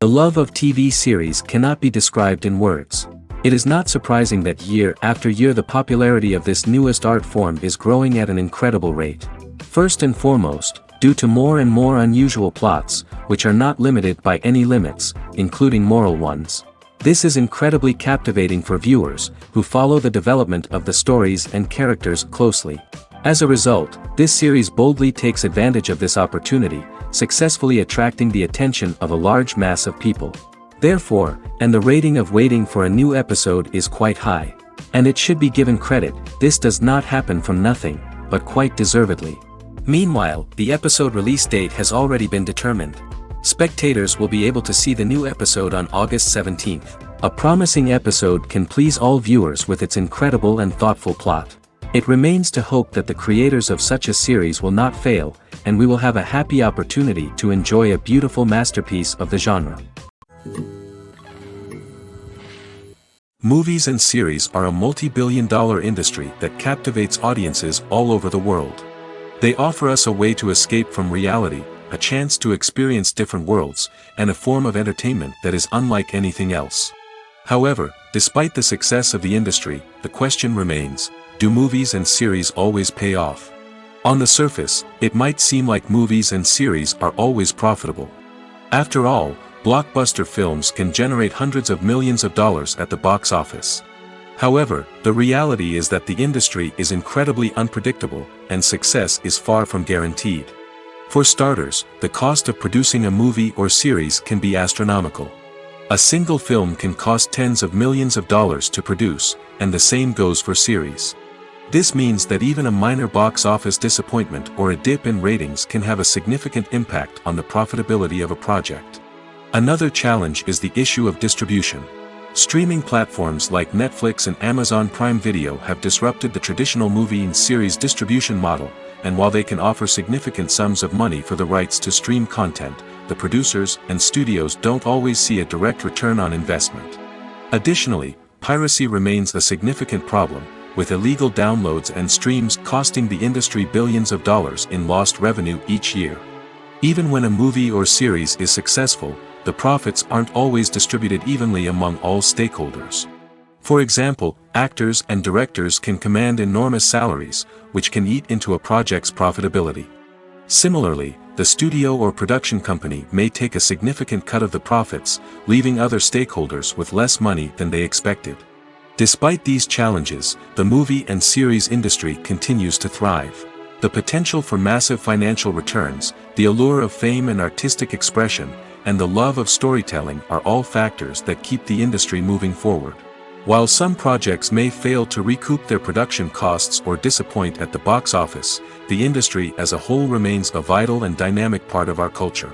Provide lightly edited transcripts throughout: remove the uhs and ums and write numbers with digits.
The love of TV series cannot be described in words. It is not surprising that year after year the popularity of this newest art form is growing at an incredible rate. First and foremost, due to more and more unusual plots, which are not limited by any limits, including moral ones. This is incredibly captivating for viewers, who follow the development of the stories and characters closely. As a result, this series boldly takes advantage of this opportunity, successfully attracting the attention of a large mass of people. Therefore, and the rating of waiting for a new episode is quite high. And it should be given credit, this does not happen from nothing, but quite deservedly. Meanwhile, the episode release date has already been determined. Spectators will be able to see the new episode on August 17th. A promising episode can please all viewers with its incredible and thoughtful plot. It remains to hope that the creators of such a series will not fail, and we will have a happy opportunity to enjoy a beautiful masterpiece of the genre. Movies and series are a multi-billion-dollar industry that captivates audiences all over the world. They offer us a way to escape from reality, a chance to experience different worlds, and a form of entertainment that is unlike anything else. However, despite the success of the industry, the question remains, do movies and series always pay off? On the surface, it might seem like movies and series are always profitable. After all, blockbuster films can generate hundreds of millions of dollars at the box office. However, the reality is that the industry is incredibly unpredictable, and success is far from guaranteed. For starters, the cost of producing a movie or series can be astronomical. A single film can cost tens of millions of dollars to produce, and the same goes for series. This means that even a minor box office disappointment or a dip in ratings can have a significant impact on the profitability of a project. Another challenge is the issue of distribution. Streaming platforms like Netflix and Amazon Prime Video have disrupted the traditional movie and series distribution model, and while they can offer significant sums of money for the rights to stream content, the producers and studios don't always see a direct return on investment. Additionally, piracy remains a significant problem, with illegal downloads and streams costing the industry billions of dollars in lost revenue each year. Even when a movie or series is successful, the profits aren't always distributed evenly among all stakeholders. For example, actors and directors can command enormous salaries, which can eat into a project's profitability. Similarly, the studio or production company may take a significant cut of the profits, leaving other stakeholders with less money than they expected. Despite these challenges, the movie and series industry continues to thrive. The potential for massive financial returns, the allure of fame and artistic expression, and the love of storytelling are all factors that keep the industry moving forward. While some projects may fail to recoup their production costs or disappoint at the box office, the industry as a whole remains a vital and dynamic part of our culture.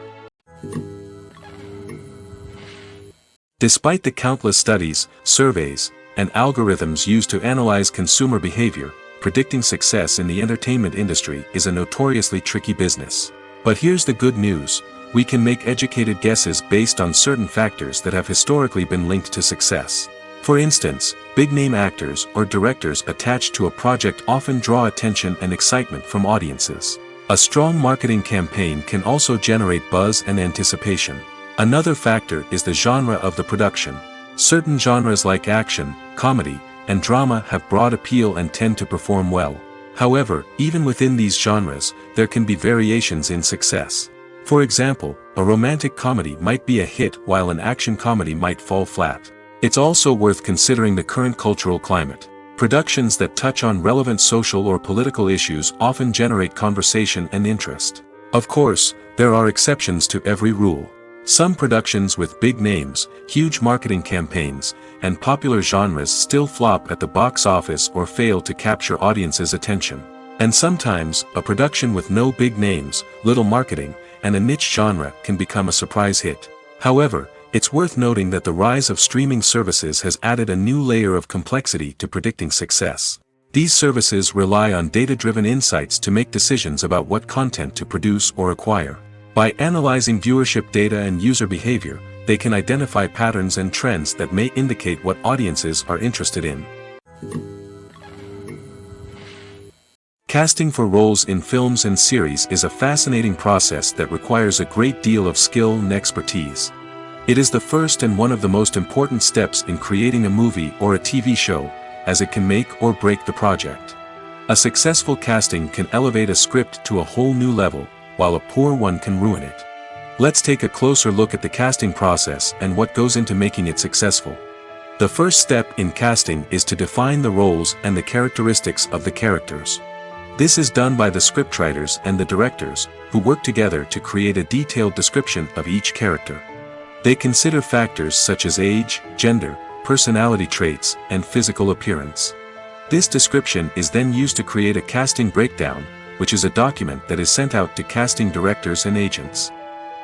Despite the countless studies, surveys, and algorithms used to analyze consumer behavior, predicting success in the entertainment industry is a notoriously tricky business. But here's the good news. We can make educated guesses based on certain factors that have historically been linked to success. For instance, big-name actors or directors attached to a project often draw attention and excitement from audiences. A strong marketing campaign can also generate buzz and anticipation. Another factor is the genre of the production. Certain genres like action, comedy, and drama have broad appeal and tend to perform well. However, even within these genres, there can be variations in success. For example, a romantic comedy might be a hit while an action comedy might fall flat. It's also worth considering the current cultural climate. Productions that touch on relevant social or political issues often generate conversation and interest. Of course, there are exceptions to every rule. Some productions with big names, huge marketing campaigns, and popular genres still flop at the box office or fail to capture audiences' attention. And sometimes, a production with no big names, little marketing, and a niche genre can become a surprise hit. However, it's worth noting that the rise of streaming services has added a new layer of complexity to predicting success. These services rely on data-driven insights to make decisions about what content to produce or acquire. By analyzing viewership data and user behavior, they can identify patterns and trends that may indicate what audiences are interested in. Casting for roles in films and series is a fascinating process that requires a great deal of skill and expertise. It is the first and one of the most important steps in creating a movie or a TV show, as it can make or break the project. A successful casting can elevate a script to a whole new level, while a poor one can ruin it. Let's take a closer look at the casting process and what goes into making it successful. The first step in casting is to define the roles and the characteristics of the characters. This is done by the scriptwriters and the directors, who work together to create a detailed description of each character. They consider factors such as age, gender, personality traits, and physical appearance. This description is then used to create a casting breakdown, which is a document that is sent out to casting directors and agents.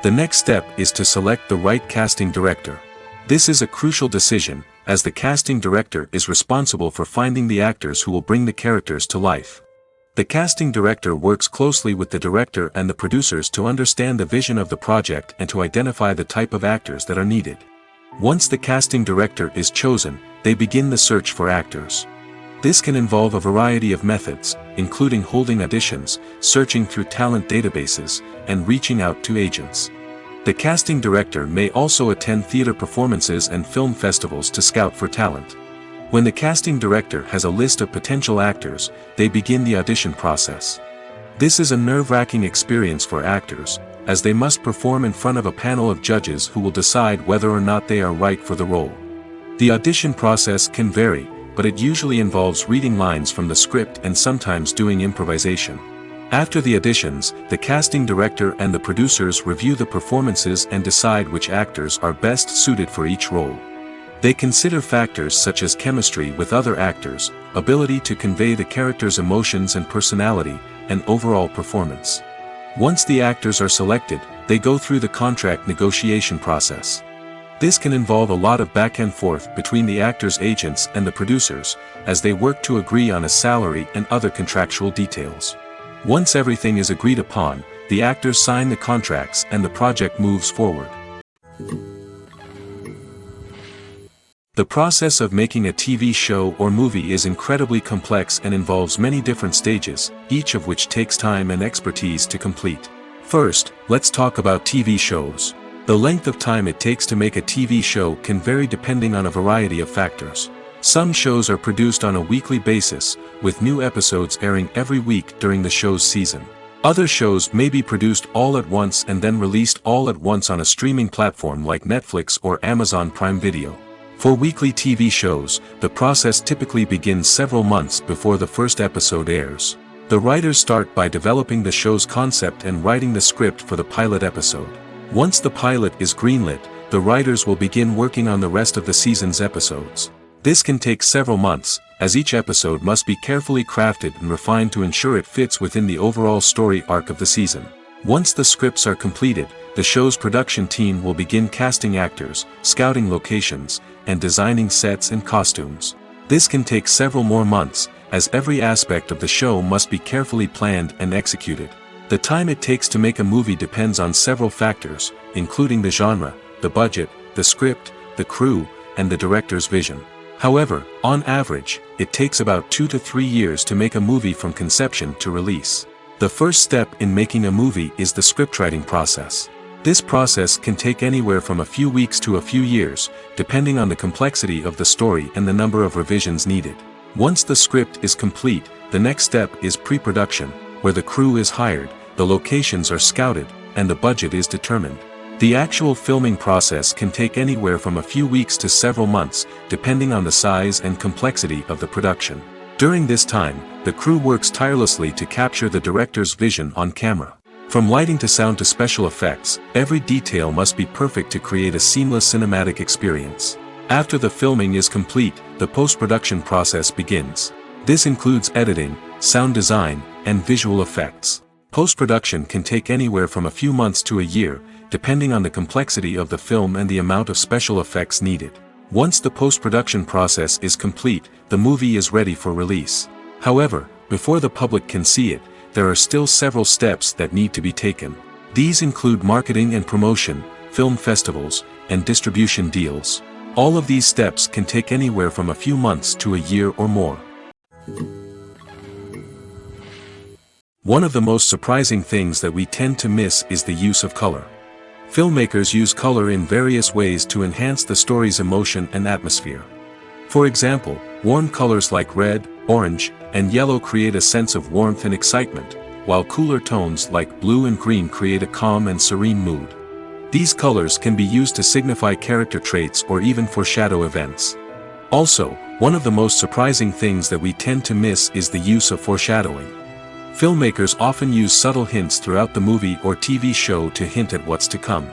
The next step is to select the right casting director. This is a crucial decision, as the casting director is responsible for finding the actors who will bring the characters to life. The casting director works closely with the director and the producers to understand the vision of the project and to identify the type of actors that are needed. Once the casting director is chosen, they begin the search for actors. This can involve a variety of methods, including holding auditions, searching through talent databases, and reaching out to agents. The casting director may also attend theater performances and film festivals to scout for talent. When the casting director has a list of potential actors, they begin the audition process. This is a nerve-wracking experience for actors, as they must perform in front of a panel of judges who will decide whether or not they are right for the role. The audition process can vary, but it usually involves reading lines from the script and sometimes doing improvisation. After the auditions, the casting director and the producers review the performances and decide which actors are best suited for each role. They consider factors such as chemistry with other actors, ability to convey the character's emotions and personality, and overall performance. Once the actors are selected, they go through the contract negotiation process. This can involve a lot of back and forth between the actors' agents and the producers, as they work to agree on a salary and other contractual details. Once everything is agreed upon, the actors sign the contracts and the project moves forward. The process of making a TV show or movie is incredibly complex and involves many different stages, each of which takes time and expertise to complete. First, let's talk about TV shows. The length of time it takes to make a TV show can vary depending on a variety of factors. Some shows are produced on a weekly basis, with new episodes airing every week during the show's season. Other shows may be produced all at once and then released all at once on a streaming platform like Netflix or Amazon Prime Video. For weekly TV shows, the process typically begins several months before the first episode airs. The writers start by developing the show's concept and writing the script for the pilot episode. Once the pilot is greenlit, the writers will begin working on the rest of the season's episodes. This can take several months, as each episode must be carefully crafted and refined to ensure it fits within the overall story arc of the season. Once the scripts are completed, the show's production team will begin casting actors, scouting locations, and designing sets and costumes. This can take several more months, as every aspect of the show must be carefully planned and executed. The time it takes to make a movie depends on several factors, including the genre, the budget, the script, the crew, and the director's vision. However, on average, it takes about 2 to 3 years to make a movie from conception to release. The first step in making a movie is the scriptwriting process. This process can take anywhere from a few weeks to a few years, depending on the complexity of the story and the number of revisions needed. Once the script is complete, the next step is pre-production, where the crew is hired, the locations are scouted, and the budget is determined. The actual filming process can take anywhere from a few weeks to several months, depending on the size and complexity of the production. During this time, the crew works tirelessly to capture the director's vision on camera. From lighting to sound to special effects, every detail must be perfect to create a seamless cinematic experience. After the filming is complete, the post-production process begins. This includes editing, sound design, and visual effects. Post-production can take anywhere from a few months to a year, depending on the complexity of the film and the amount of special effects needed. Once the post-production process is complete, the movie is ready for release. However, before the public can see it, there are still several steps that need to be taken. These include marketing and promotion, film festivals, and distribution deals. All of these steps can take anywhere from a few months to a year or more. One of the most surprising things that we tend to miss is the use of color. Filmmakers use color in various ways to enhance the story's emotion and atmosphere. For example, warm colors like red, orange, and yellow create a sense of warmth and excitement, while cooler tones like blue and green create a calm and serene mood. These colors can be used to signify character traits or even foreshadow events. Also, one of the most surprising things that we tend to miss is the use of foreshadowing. Filmmakers often use subtle hints throughout the movie or TV show to hint at what's to come.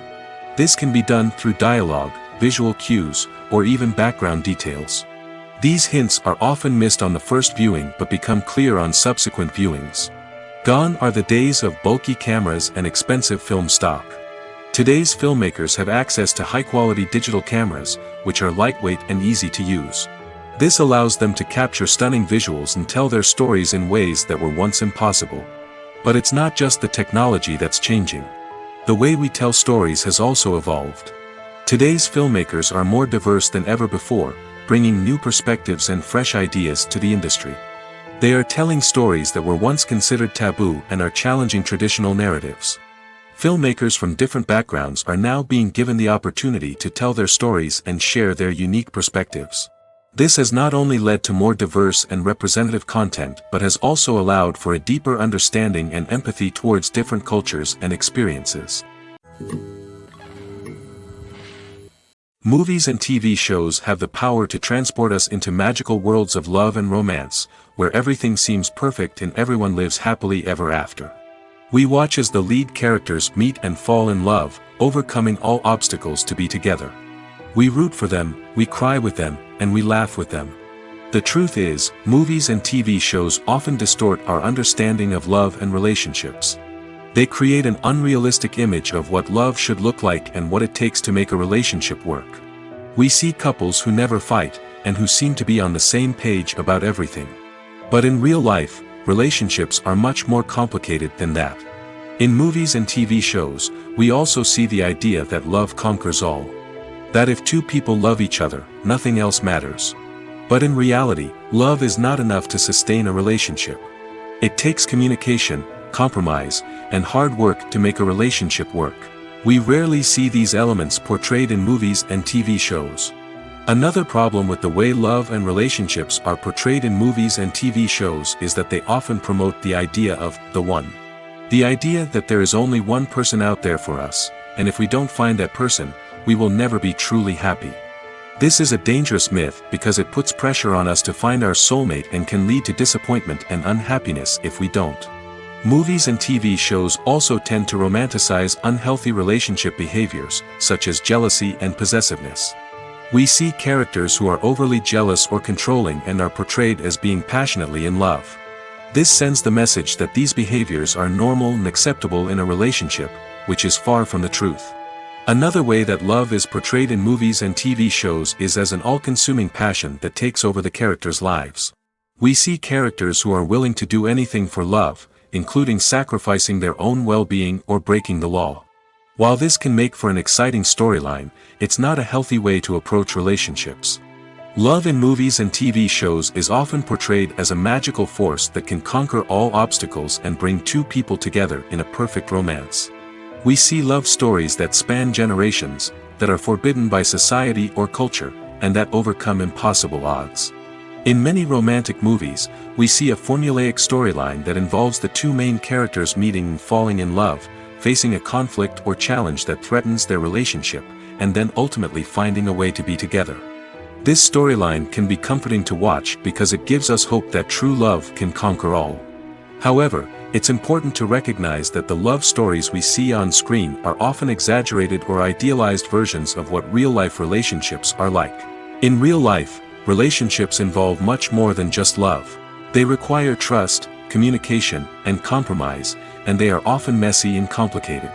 This can be done through dialogue, visual cues, or even background details. These hints are often missed on the first viewing but become clear on subsequent viewings. Gone are the days of bulky cameras and expensive film stock. Today's filmmakers have access to high-quality digital cameras, which are lightweight and easy to use. This allows them to capture stunning visuals and tell their stories in ways that were once impossible. But it's not just the technology that's changing. The way we tell stories has also evolved. Today's filmmakers are more diverse than ever before, bringing new perspectives and fresh ideas to the industry. They are telling stories that were once considered taboo and are challenging traditional narratives. Filmmakers from different backgrounds are now being given the opportunity to tell their stories and share their unique perspectives. This has not only led to more diverse and representative content but has also allowed for a deeper understanding and empathy towards different cultures and experiences. Movies and TV shows have the power to transport us into magical worlds of love and romance, where everything seems perfect and everyone lives happily ever after. We watch as the lead characters meet and fall in love, overcoming all obstacles to be together. We root for them, we cry with them, and we laugh with them. The truth is, movies and TV shows often distort our understanding of love and relationships. They create an unrealistic image of what love should look like and what it takes to make a relationship work. We see couples who never fight, and who seem to be on the same page about everything. But in real life, relationships are much more complicated than that. In movies and TV shows, we also see the idea that love conquers all. That if two people love each other, nothing else matters. But in reality, love is not enough to sustain a relationship. It takes communication, compromise, and hard work to make a relationship work. We rarely see these elements portrayed in movies and TV shows. Another problem with the way love and relationships are portrayed in movies and TV shows is that they often promote the idea of the one. The idea that there is only one person out there for us, and if we don't find that person, we will never be truly happy. This is a dangerous myth because it puts pressure on us to find our soulmate and can lead to disappointment and unhappiness if we don't. Movies and TV shows also tend to romanticize unhealthy relationship behaviors, such as jealousy and possessiveness. We see characters who are overly jealous or controlling and are portrayed as being passionately in love. This sends the message that these behaviors are normal and acceptable in a relationship, which is far from the truth. Another way that love is portrayed in movies and TV shows is as an all-consuming passion that takes over the characters' lives. We see characters who are willing to do anything for love, including sacrificing their own well-being or breaking the law. While this can make for an exciting storyline, it's not a healthy way to approach relationships. Love in movies and TV shows is often portrayed as a magical force that can conquer all obstacles and bring two people together in a perfect romance. We see love stories that span generations, that are forbidden by society or culture, and that overcome impossible odds. In many romantic movies, we see a formulaic storyline that involves the two main characters meeting and falling in love, facing a conflict or challenge that threatens their relationship, and then ultimately finding a way to be together. This storyline can be comforting to watch because it gives us hope that true love can conquer all. However, it's important to recognize that the love stories we see on screen are often exaggerated or idealized versions of what real-life relationships are like. In real life, relationships involve much more than just love. They require trust, communication, and compromise, and they are often messy and complicated.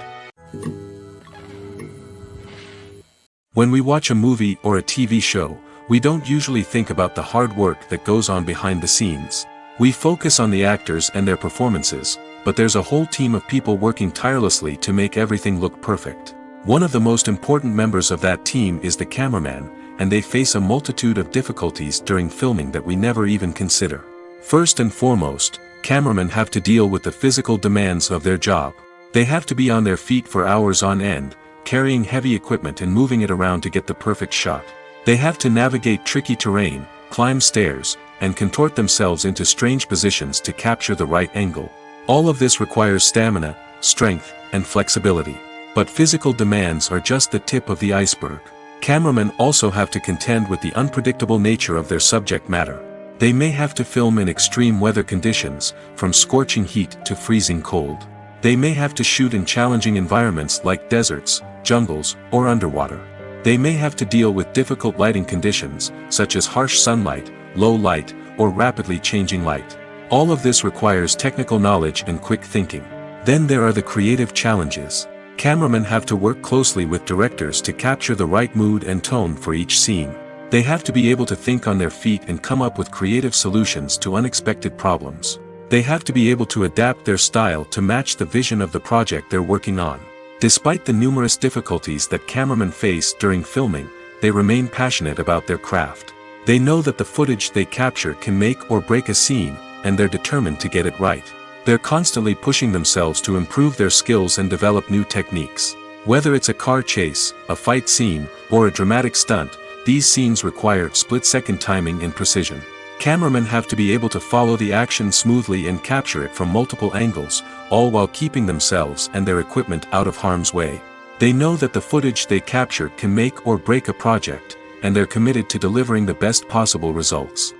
When we watch a movie or a TV show, we don't usually think about the hard work that goes on behind the scenes. We focus on the actors and their performances, but there's a whole team of people working tirelessly to make everything look perfect. One of the most important members of that team is the cameraman, and they face a multitude of difficulties during filming that we never even consider. First and foremost, cameramen have to deal with the physical demands of their job. They have to be on their feet for hours on end, carrying heavy equipment and moving it around to get the perfect shot. They have to navigate tricky terrain, climb stairs, and contort themselves into strange positions to capture the right angle. All of this requires stamina, strength, and flexibility. But physical demands are just the tip of the iceberg. Cameramen also have to contend with the unpredictable nature of their subject matter. They may have to film in extreme weather conditions, from scorching heat to freezing cold. They may have to shoot in challenging environments like deserts, jungles, or underwater. They may have to deal with difficult lighting conditions, such as harsh sunlight, low light, or rapidly changing light. All of this requires technical knowledge and quick thinking. Then there are the creative challenges. Cameramen have to work closely with directors to capture the right mood and tone for each scene. They have to be able to think on their feet and come up with creative solutions to unexpected problems. They have to be able to adapt their style to match the vision of the project they're working on. Despite the numerous difficulties that cameramen face during filming, they remain passionate about their craft. They know that the footage they capture can make or break a scene, and they're determined to get it right. They're constantly pushing themselves to improve their skills and develop new techniques. Whether it's a car chase, a fight scene, or a dramatic stunt, these scenes require split-second timing and precision. Cameramen have to be able to follow the action smoothly and capture it from multiple angles, all while keeping themselves and their equipment out of harm's way. They know that the footage they capture can make or break a project, and they're committed to delivering the best possible results.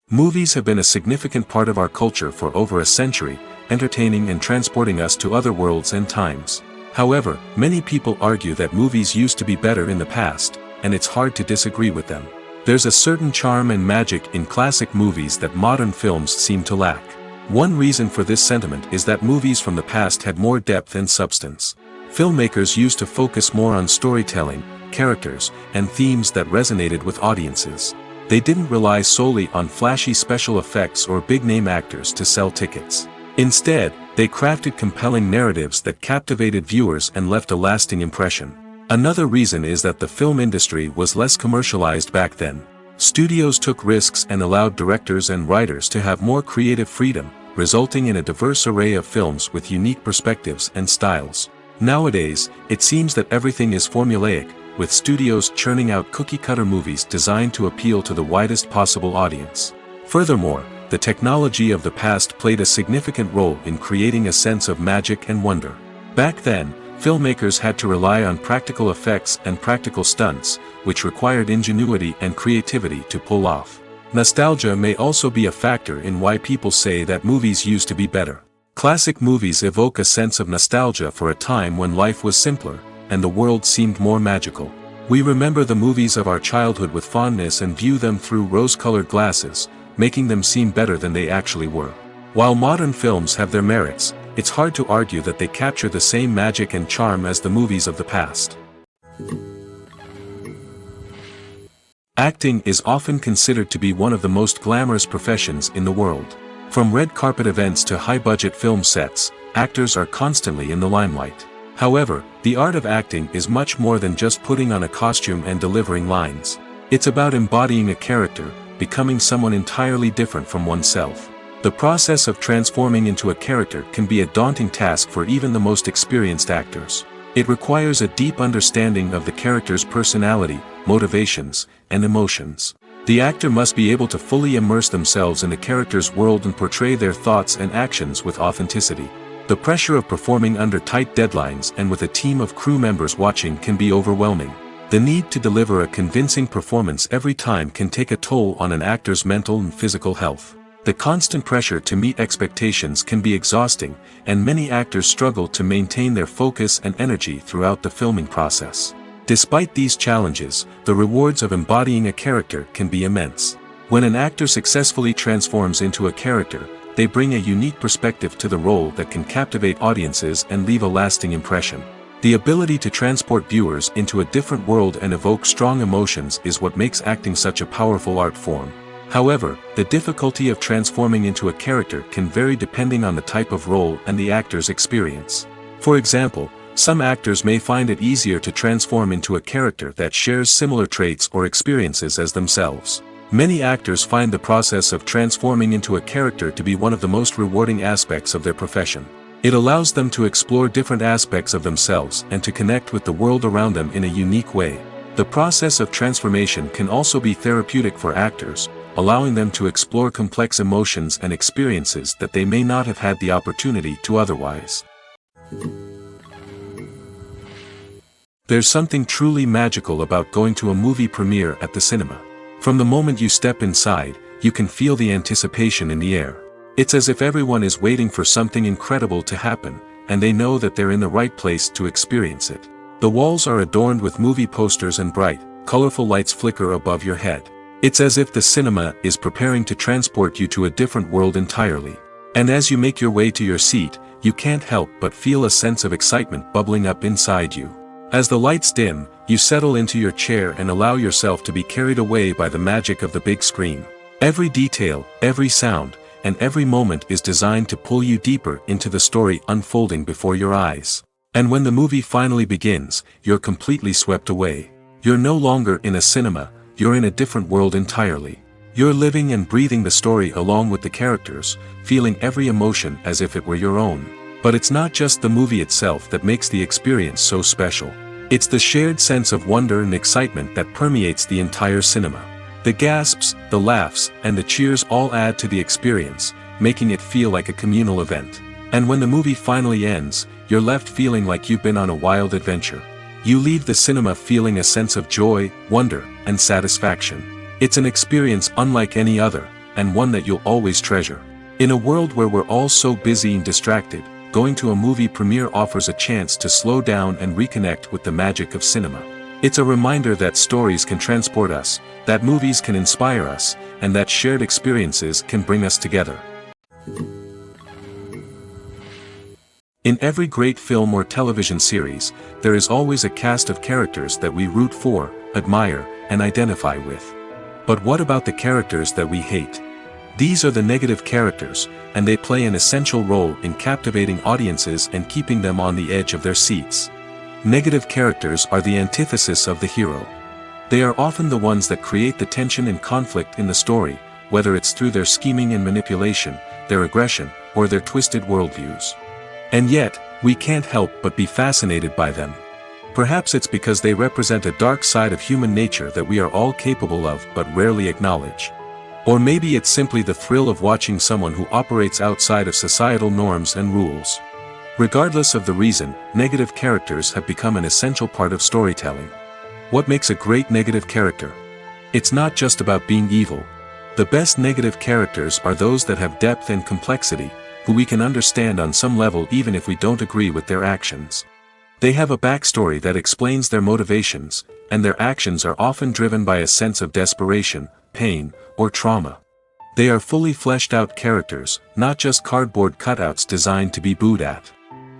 Movies have been a significant part of our culture for over a century, entertaining and transporting us to other worlds and times. However, many people argue that movies used to be better in the past, and it's hard to disagree with them. There's a certain charm and magic in classic movies that modern films seem to lack. One reason for this sentiment is that movies from the past had more depth and substance. Filmmakers used to focus more on storytelling, characters, and themes that resonated with audiences. They didn't rely solely on flashy special effects or big-name actors to sell tickets. Instead, they crafted compelling narratives that captivated viewers and left a lasting impression. Another reason is that the film industry was less commercialized back then. Studios took risks and allowed directors and writers to have more creative freedom, resulting in a diverse array of films with unique perspectives and styles. Nowadays, it seems that everything is formulaic, with studios churning out cookie-cutter movies designed to appeal to the widest possible audience. Furthermore, the technology of the past played a significant role in creating a sense of magic and wonder. Back then, filmmakers had to rely on practical effects and practical stunts, which required ingenuity and creativity to pull off. Nostalgia may also be a factor in why people say that movies used to be better. Classic movies evoke a sense of nostalgia for a time when life was simpler, and the world seemed more magical. We remember the movies of our childhood with fondness and view them through rose-colored glasses, making them seem better than they actually were. While modern films have their merits, it's hard to argue that they capture the same magic and charm as the movies of the past. Acting is often considered to be one of the most glamorous professions in the world. From red carpet events to high-budget film sets, actors are constantly in the limelight. However, the art of acting is much more than just putting on a costume and delivering lines. It's about embodying a character, becoming someone entirely different from oneself. The process of transforming into a character can be a daunting task for even the most experienced actors. It requires a deep understanding of the character's personality, motivations, and emotions. The actor must be able to fully immerse themselves in the character's world and portray their thoughts and actions with authenticity. The pressure of performing under tight deadlines and with a team of crew members watching can be overwhelming. The need to deliver a convincing performance every time can take a toll on an actor's mental and physical health. The constant pressure to meet expectations can be exhausting, and many actors struggle to maintain their focus and energy throughout the filming process. Despite these challenges, the rewards of embodying a character can be immense. When an actor successfully transforms into a character, they bring a unique perspective to the role that can captivate audiences and leave a lasting impression. The ability to transport viewers into a different world and evoke strong emotions is what makes acting such a powerful art form. However, the difficulty of transforming into a character can vary depending on the type of role and the actor's experience. For example, some actors may find it easier to transform into a character that shares similar traits or experiences as themselves. Many actors find the process of transforming into a character to be one of the most rewarding aspects of their profession. It allows them to explore different aspects of themselves and to connect with the world around them in a unique way. The process of transformation can also be therapeutic for actors, allowing them to explore complex emotions and experiences that they may not have had the opportunity to otherwise. There's something truly magical about going to a movie premiere at the cinema. From the moment you step inside, you can feel the anticipation in the air. It's as if everyone is waiting for something incredible to happen, and they know that they're in the right place to experience it. The walls are adorned with movie posters and bright, colorful lights flicker above your head. It's as if the cinema is preparing to transport you to a different world entirely. And as you make your way to your seat, you can't help but feel a sense of excitement bubbling up inside you. As the lights dim, you settle into your chair and allow yourself to be carried away by the magic of the big screen. Every detail, every sound, and every moment is designed to pull you deeper into the story unfolding before your eyes. And when the movie finally begins, you're completely swept away. You're no longer in a cinema, you're in a different world entirely. You're living and breathing the story along with the characters, feeling every emotion as if it were your own. But it's not just the movie itself that makes the experience so special. It's the shared sense of wonder and excitement that permeates the entire cinema. The gasps, the laughs, and the cheers all add to the experience, making it feel like a communal event. And when the movie finally ends, you're left feeling like you've been on a wild adventure. You leave the cinema feeling a sense of joy, wonder, and satisfaction. It's an experience unlike any other, and one that you'll always treasure. In a world where we're all so busy and distracted, going to a movie premiere offers a chance to slow down and reconnect with the magic of cinema. It's a reminder that stories can transport us, that movies can inspire us, and that shared experiences can bring us together. In every great film or television series, there is always a cast of characters that we root for, admire, and identify with. But what about the characters that we hate? These are the negative characters, and they play an essential role in captivating audiences and keeping them on the edge of their seats. Negative characters are the antithesis of the hero. They are often the ones that create the tension and conflict in the story, whether it's through their scheming and manipulation, their aggression, or their twisted worldviews. And yet, we can't help but be fascinated by them. Perhaps it's because they represent a dark side of human nature that we are all capable of but rarely acknowledge. Or maybe it's simply the thrill of watching someone who operates outside of societal norms and rules. Regardless of the reason, negative characters have become an essential part of storytelling. What makes a great negative character? It's not just about being evil. The best negative characters are those that have depth and complexity, who we can understand on some level even if we don't agree with their actions. They have a backstory that explains their motivations, and their actions are often driven by a sense of desperation, pain, or trauma. They are fully fleshed out characters, not just cardboard cutouts designed to be booed at.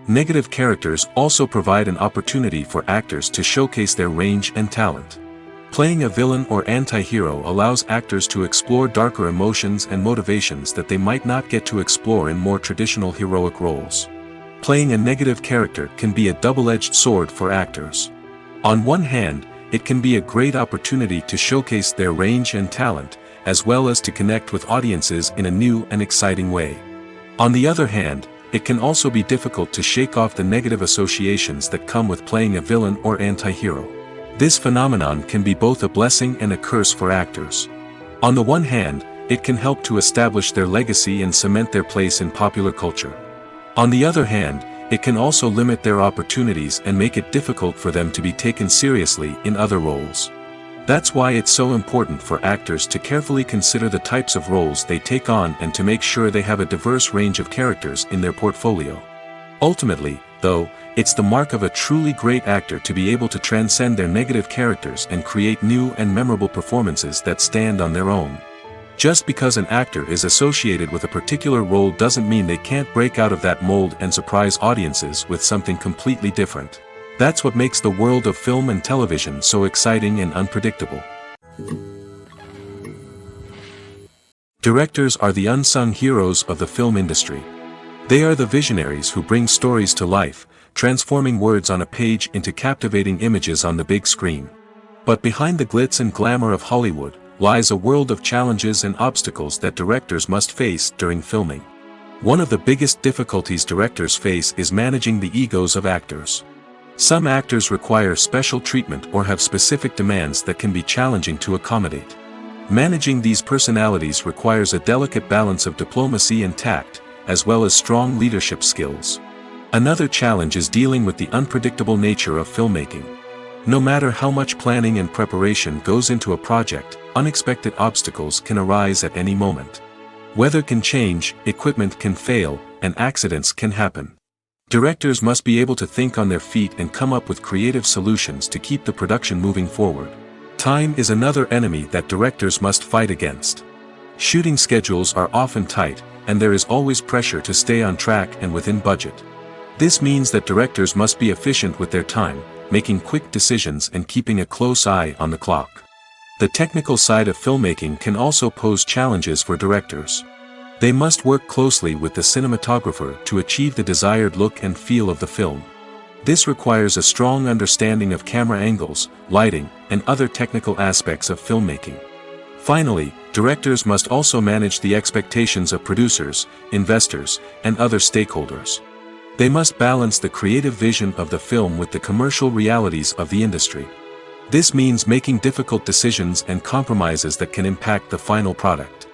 Negative characters also provide an opportunity for actors to showcase their range and talent. Playing a villain or anti-hero allows actors to explore darker emotions and motivations that they might not get to explore in more traditional heroic roles. Playing a negative character can be a double-edged sword for actors. On one hand, it can be a great opportunity to showcase their range and talent, as well as to connect with audiences in a new and exciting way. On the other hand, it can also be difficult to shake off the negative associations that come with playing a villain or anti-hero. This phenomenon can be both a blessing and a curse for actors. On the one hand, it can help to establish their legacy and cement their place in popular culture. On the other hand, it can also limit their opportunities and make it difficult for them to be taken seriously in other roles. That's why it's so important for actors to carefully consider the types of roles they take on and to make sure they have a diverse range of characters in their portfolio. Ultimately, though, it's the mark of a truly great actor to be able to transcend their negative characters and create new and memorable performances that stand on their own. Just because an actor is associated with a particular role doesn't mean they can't break out of that mold and surprise audiences with something completely different. That's what makes the world of film and television so exciting and unpredictable. Directors are the unsung heroes of the film industry. They are the visionaries who bring stories to life, transforming words on a page into captivating images on the big screen. But behind the glitz and glamour of Hollywood lies a world of challenges and obstacles that directors must face during filming. One of the biggest difficulties directors face is managing the egos of actors. Some actors require special treatment or have specific demands that can be challenging to accommodate. Managing these personalities requires a delicate balance of diplomacy and tact, as well as strong leadership skills. Another challenge is dealing with the unpredictable nature of filmmaking. No matter how much planning and preparation goes into a project, unexpected obstacles can arise at any moment. Weather can change, equipment can fail, and accidents can happen. Directors must be able to think on their feet and come up with creative solutions to keep the production moving forward. Time is another enemy that directors must fight against. Shooting schedules are often tight, and there is always pressure to stay on track and within budget. This means that directors must be efficient with their time, making quick decisions and keeping a close eye on the clock. The technical side of filmmaking can also pose challenges for directors. They must work closely with the cinematographer to achieve the desired look and feel of the film. This requires a strong understanding of camera angles, lighting, and other technical aspects of filmmaking. Finally, directors must also manage the expectations of producers, investors, and other stakeholders. They must balance the creative vision of the film with the commercial realities of the industry. This means making difficult decisions and compromises that can impact the final product.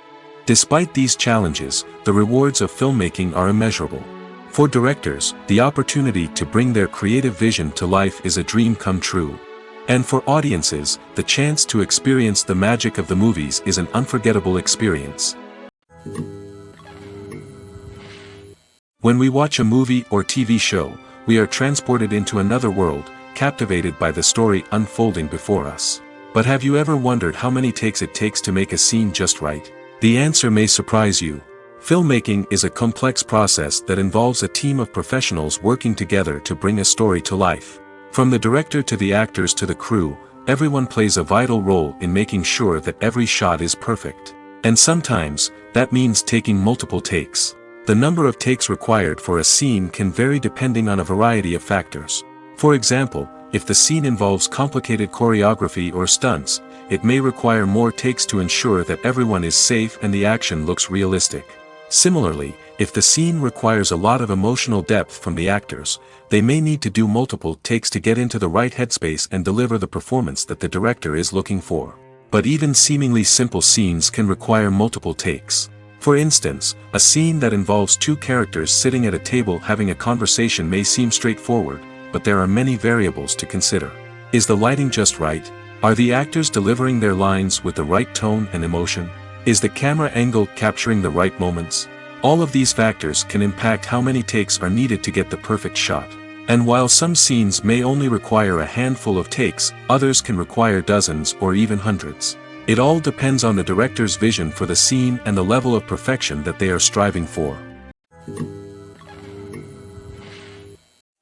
Despite these challenges, the rewards of filmmaking are immeasurable. For directors, the opportunity to bring their creative vision to life is a dream come true. And for audiences, the chance to experience the magic of the movies is an unforgettable experience. When we watch a movie or TV show, we are transported into another world, captivated by the story unfolding before us. But have you ever wondered how many takes it takes to make a scene just right? The answer may surprise you. Filmmaking is a complex process that involves a team of professionals working together to bring a story to life. From the director to the actors to the crew, everyone plays a vital role in making sure that every shot is perfect. And sometimes, that means taking multiple takes. The number of takes required for a scene can vary depending on a variety of factors. For example, if the scene involves complicated choreography or stunts, it may require more takes to ensure that everyone is safe and the action looks realistic. Similarly, if the scene requires a lot of emotional depth from the actors, they may need to do multiple takes to get into the right headspace and deliver the performance that the director is looking for. But even seemingly simple scenes can require multiple takes. For instance, a scene that involves two characters sitting at a table having a conversation may seem straightforward, but there are many variables to consider. Is the lighting just right? Are the actors delivering their lines with the right tone and emotion? Is the camera angle capturing the right moments? All of these factors can impact how many takes are needed to get the perfect shot. And while some scenes may only require a handful of takes, others can require dozens or even hundreds. It all depends on the director's vision for the scene and the level of perfection that they are striving for.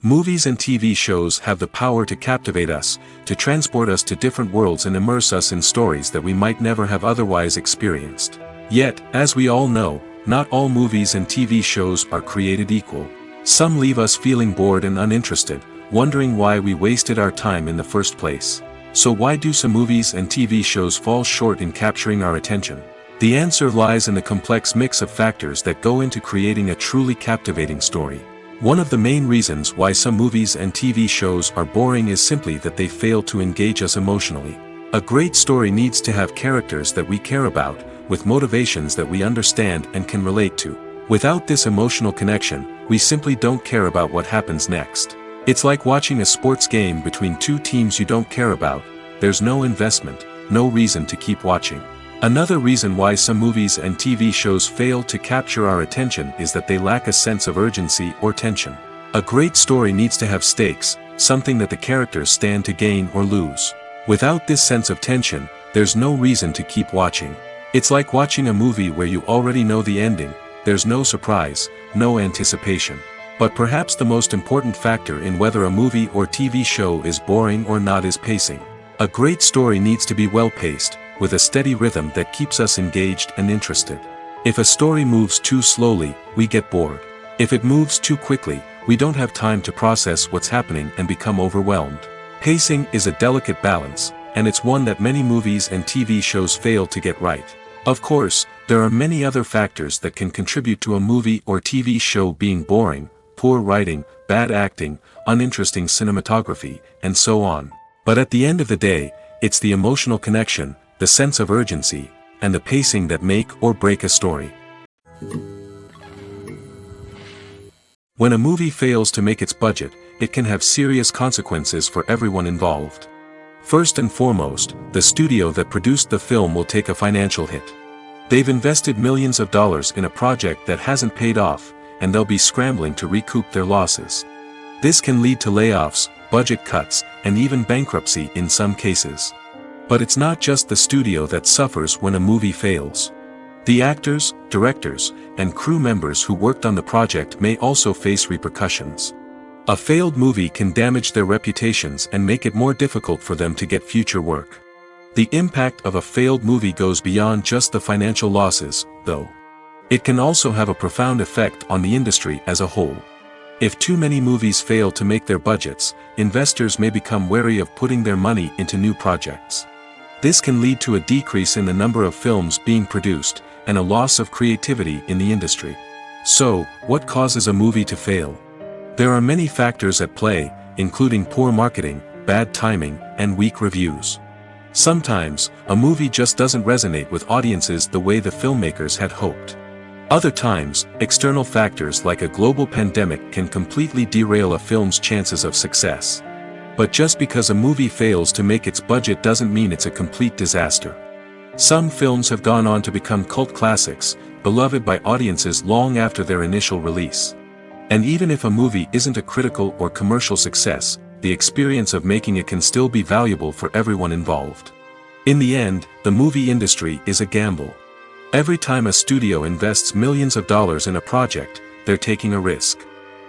Movies and TV shows have the power to captivate us, to transport us to different worlds and immerse us in stories that we might never have otherwise experienced. Yet, as we all know, not all movies and TV shows are created equal. Some leave us feeling bored and uninterested, wondering why we wasted our time in the first place. So why do some movies and TV shows fall short in capturing our attention? The answer lies in the complex mix of factors that go into creating a truly captivating story. One of the main reasons why some movies and TV shows are boring is simply that they fail to engage us emotionally. A great story needs to have characters that we care about, with motivations that we understand and can relate to. Without this emotional connection, we simply don't care about what happens next. It's like watching a sports game between two teams you don't care about. There's no investment, no reason to keep watching. Another reason why some movies and TV shows fail to capture our attention is that they lack a sense of urgency or tension. A great story needs to have stakes, something that the characters stand to gain or lose. Without this sense of tension, there's no reason to keep watching. It's like watching a movie where you already know the ending. There's no surprise, no anticipation. But perhaps the most important factor in whether a movie or TV show is boring or not is pacing. A great story needs to be well-paced, with a steady rhythm that keeps us engaged and interested. If a story moves too slowly, we get bored. If it moves too quickly, we don't have time to process what's happening and become overwhelmed. Pacing is a delicate balance, and it's one that many movies and TV shows fail to get right. Of course, There are many other factors that can contribute to a movie or TV show being boring: poor writing, bad acting, uninteresting cinematography, and so on. But at the end of the day, it's the emotional connection, the sense of urgency, and the pacing that make or break a story. When a movie fails to make its budget, it can have serious consequences for everyone involved. First and foremost, the studio that produced the film will take a financial hit. They've invested millions of dollars in a project that hasn't paid off, and they'll be scrambling to recoup their losses. This can lead to layoffs, budget cuts, and even bankruptcy in some cases. But it's not just the studio that suffers when a movie fails. The actors, directors, and crew members who worked on the project may also face repercussions. A failed movie can damage their reputations and make it more difficult for them to get future work. The impact of a failed movie goes beyond just the financial losses, though. It can also have a profound effect on the industry as a whole. If too many movies fail to make their budgets, investors may become wary of putting their money into new projects. This can lead to a decrease in the number of films being produced, and a loss of creativity in the industry. So, what causes a movie to fail? There are many factors at play, including poor marketing, bad timing, and weak reviews. Sometimes, a movie just doesn't resonate with audiences the way the filmmakers had hoped. Other times, external factors like a global pandemic can completely derail a film's chances of success. But just because a movie fails to make its budget doesn't mean it's a complete disaster. Some films have gone on to become cult classics, beloved by audiences long after their initial release. And even if a movie isn't a critical or commercial success, the experience of making it can still be valuable for everyone involved. In the end, the movie industry is a gamble. Every time a studio invests millions of dollars in a project, they're taking a risk.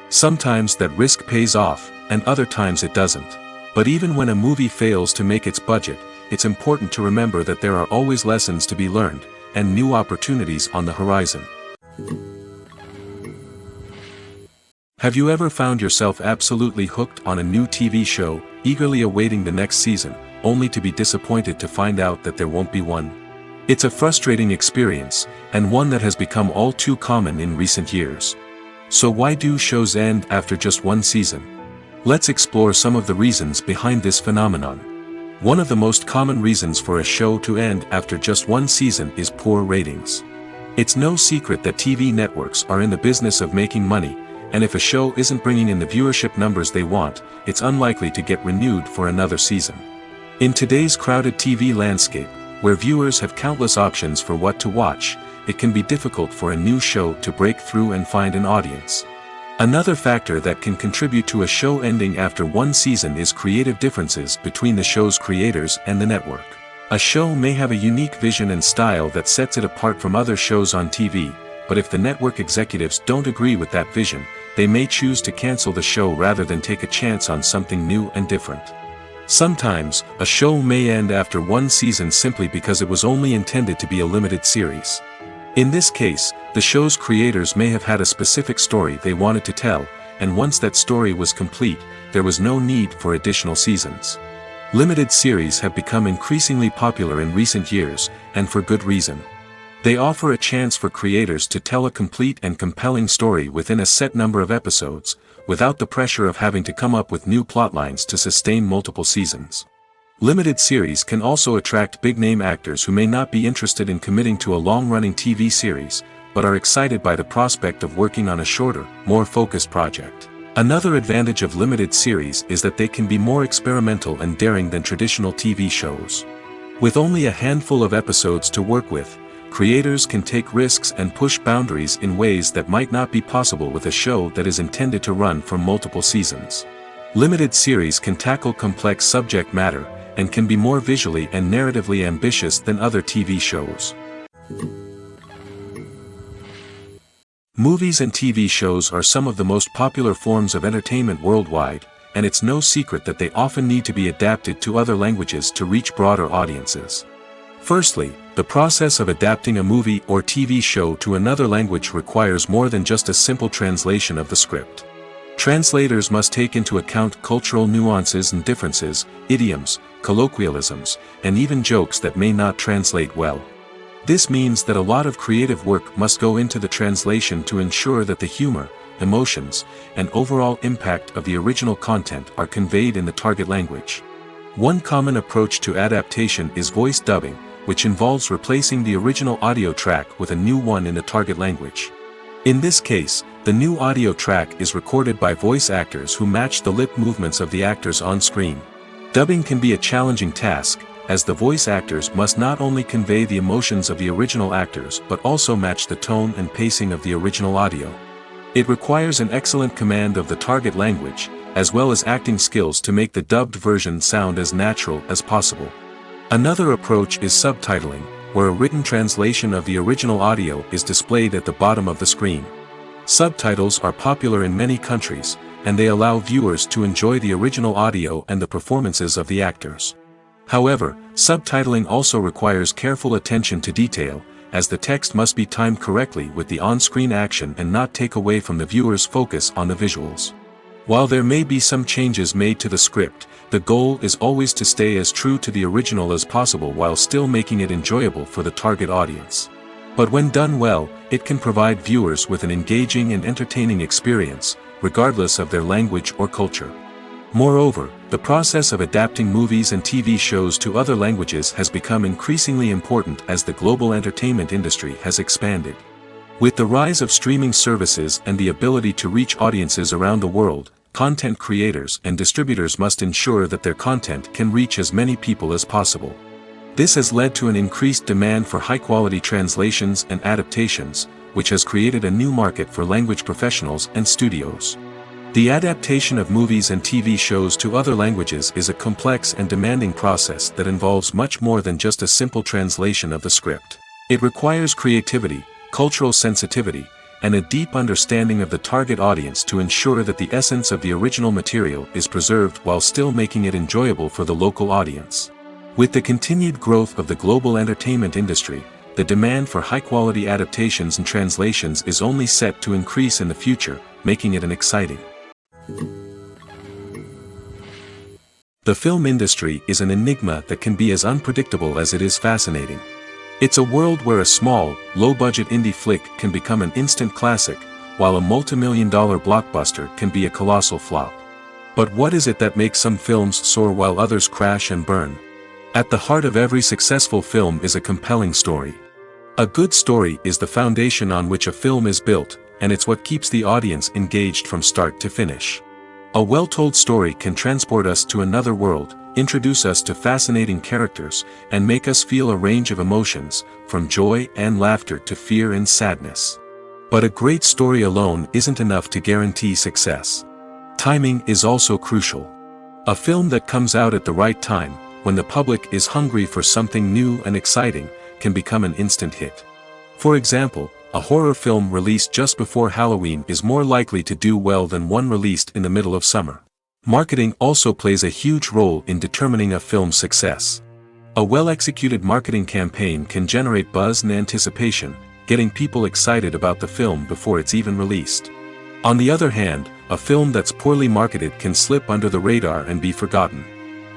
Sometimes that risk pays off, and other times it doesn't. But even when a movie fails to make its budget, it's important to remember that there are always lessons to be learned, and new opportunities on the horizon. Have you ever found yourself absolutely hooked on a new TV show, eagerly awaiting the next season, only to be disappointed to find out that there won't be one? It's a frustrating experience, and one that has become all too common in recent years. So why do shows end after just one season? Let's explore some of the reasons behind this phenomenon. One of the most common reasons for a show to end after just one season is poor ratings. It's no secret that TV networks are in the business of making money, and if a show isn't bringing in the viewership numbers they want, it's unlikely to get renewed for another season. In today's crowded TV landscape, where viewers have countless options for what to watch, it can be difficult for a new show to break through and find an audience. Another factor that can contribute to a show ending after one season is creative differences between the show's creators and the network. A show may have a unique vision and style that sets it apart from other shows on TV, but if the network executives don't agree with that vision, they may choose to cancel the show rather than take a chance on something new and different. Sometimes, a show may end after one season simply because it was only intended to be a limited series. In this case, the show's creators may have had a specific story they wanted to tell, and once that story was complete, there was no need for additional seasons. Limited series have become increasingly popular in recent years, and for good reason. They offer a chance for creators to tell a complete and compelling story within a set number of episodes, without the pressure of having to come up with new plotlines to sustain multiple seasons. Limited series can also attract big-name actors who may not be interested in committing to a long-running TV series, but are excited by the prospect of working on a shorter, more focused project. Another advantage of limited series is that they can be more experimental and daring than traditional TV shows. With only a handful of episodes to work with, creators can take risks and push boundaries in ways that might not be possible with a show that is intended to run for multiple seasons. Limited series can tackle complex subject matter, and can be more visually and narratively ambitious than other TV shows. Movies and TV shows are some of the most popular forms of entertainment worldwide, and it's no secret that they often need to be adapted to other languages to reach broader audiences. Firstly, the process of adapting a movie or TV show to another language requires more than just a simple translation of the script. Translators must take into account cultural nuances and differences, idioms, colloquialisms, and even jokes that may not translate well. This means that a lot of creative work must go into the translation to ensure that the humor, emotions, and overall impact of the original content are conveyed in the target language. One common approach to adaptation is voice dubbing, which involves replacing the original audio track with a new one in the target language. In this case, the new audio track is recorded by voice actors who match the lip movements of the actors on screen. Dubbing can be a challenging task, as the voice actors must not only convey the emotions of the original actors but also match the tone and pacing of the original audio. It requires an excellent command of the target language, as well as acting skills to make the dubbed version sound as natural as possible. Another approach is subtitling, where a written translation of the original audio is displayed at the bottom of the screen. Subtitles are popular in many countries, and they allow viewers to enjoy the original audio and the performances of the actors. However, subtitling also requires careful attention to detail, as the text must be timed correctly with the on-screen action and not take away from the viewer's focus on the visuals. While there may be some changes made to the script, the goal is always to stay as true to the original as possible while still making it enjoyable for the target audience. But when done well, it can provide viewers with an engaging and entertaining experience, regardless of their language or culture. Moreover, the process of adapting movies and TV shows to other languages has become increasingly important as the global entertainment industry has expanded. With the rise of streaming services and the ability to reach audiences around the world, content creators and distributors must ensure that their content can reach as many people as possible. This has led to an increased demand for high-quality translations and adaptations, which has created a new market for language professionals and studios. The adaptation of movies and TV shows to other languages is a complex and demanding process that involves much more than just a simple translation of the script. It requires creativity, cultural sensitivity, and a deep understanding of the target audience to ensure that the essence of the original material is preserved while still making it enjoyable for the local audience. With the continued growth of the global entertainment industry, the demand for high-quality adaptations and translations is only set to increase in the future, making it an exciting. The film industry is an enigma that can be as unpredictable as it is fascinating. It's a world where a small, low-budget indie flick can become an instant classic, while a multi-million-dollar blockbuster can be a colossal flop. But what is it that makes some films soar while others crash and burn? At the heart of every successful film is a compelling story. A good story is the foundation on which a film is built, and it's what keeps the audience engaged from start to finish. A well-told story can transport us to another world, introduce us to fascinating characters, and make us feel a range of emotions, from joy and laughter to fear and sadness. But a great story alone isn't enough to guarantee success. Timing is also crucial. A film that comes out at the right time, when the public is hungry for something new and exciting, can become an instant hit. For example, a horror film released just before Halloween is more likely to do well than one released in the middle of summer. Marketing also plays a huge role in determining a film's success. A well-executed marketing campaign can generate buzz and anticipation, getting people excited about the film before it's even released. On the other hand, a film that's poorly marketed can slip under the radar and be forgotten.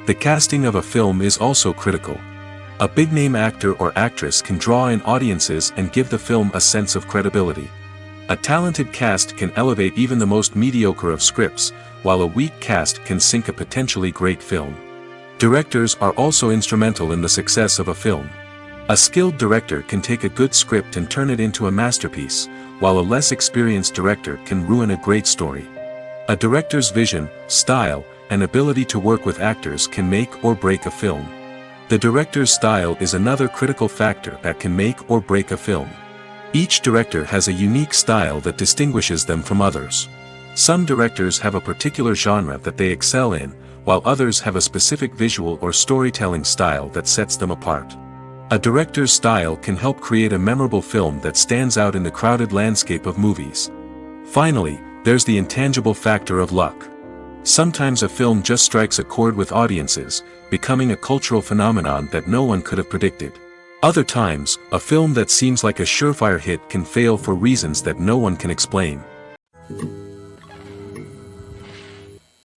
The casting of a film is also critical. A big-name actor or actress can draw in audiences and give the film a sense of credibility. A talented cast can elevate even the most mediocre of scripts, while a weak cast can sink a potentially great film. Directors are also instrumental in the success of a film. A skilled director can take a good script and turn it into a masterpiece, while a less experienced director can ruin a great story. A director's vision, style, and ability to work with actors can make or break a film. The director's style is another critical factor that can make or break a film. Each director has a unique style that distinguishes them from others. Some directors have a particular genre that they excel in, while others have a specific visual or storytelling style that sets them apart. A director's style can help create a memorable film that stands out in the crowded landscape of movies. Finally, there's the intangible factor of luck. Sometimes a film just strikes a chord with audiences, becoming a cultural phenomenon that no one could have predicted. Other times, a film that seems like a surefire hit can fail for reasons that no one can explain.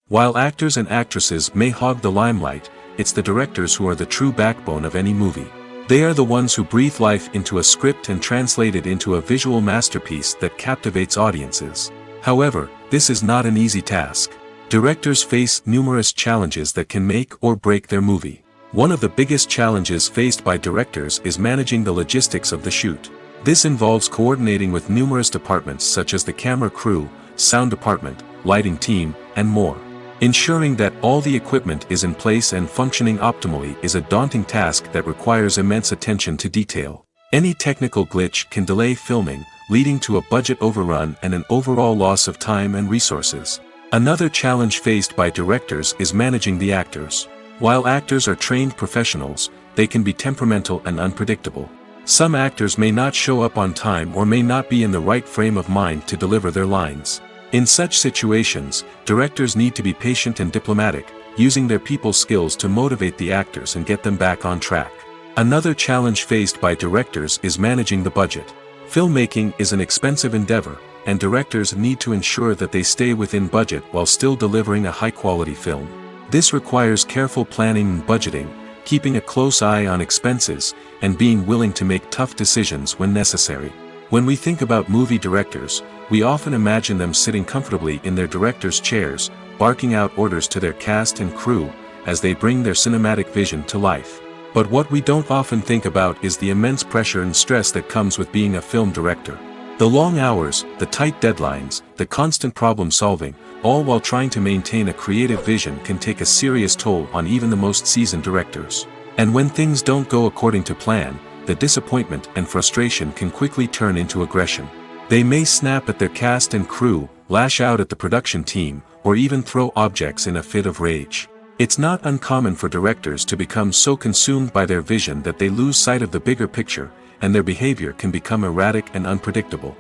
While actors and actresses may hog the limelight, it's the directors who are the true backbone of any movie. They are the ones who breathe life into a script and translate it into a visual masterpiece that captivates audiences. However, this is not an easy task. Directors face numerous challenges that can make or break their movie. One of the biggest challenges faced by directors is managing the logistics of the shoot. This involves coordinating with numerous departments such as the camera crew, sound department, lighting team, and more. Ensuring that all the equipment is in place and functioning optimally is a daunting task that requires immense attention to detail. Any technical glitch can delay filming, leading to a budget overrun and an overall loss of time and resources. Another challenge faced by directors is managing the actors. While actors are trained professionals, they can be temperamental and unpredictable. Some actors may not show up on time or may not be in the right frame of mind to deliver their lines. In such situations, directors need to be patient and diplomatic, using their people skills to motivate the actors and get them back on track. Another challenge faced by directors is managing the budget. Filmmaking is an expensive endeavor, and directors need to ensure that they stay within budget while still delivering a high-quality film. This requires careful planning and budgeting, keeping a close eye on expenses, and being willing to make tough decisions when necessary. When we think about movie directors, we often imagine them sitting comfortably in their director's chairs, barking out orders to their cast and crew, as they bring their cinematic vision to life. But what we don't often think about is the immense pressure and stress that comes with being a film director. The long hours, the tight deadlines, the constant problem solving, all while trying to maintain a creative vision can take a serious toll on even the most seasoned directors. And when things don't go according to plan, the disappointment and frustration can quickly turn into aggression. They may snap at their cast and crew, lash out at the production team, or even throw objects in a fit of rage. It's not uncommon for directors to become so consumed by their vision that they lose sight of the bigger picture, and their behavior can become erratic and unpredictable.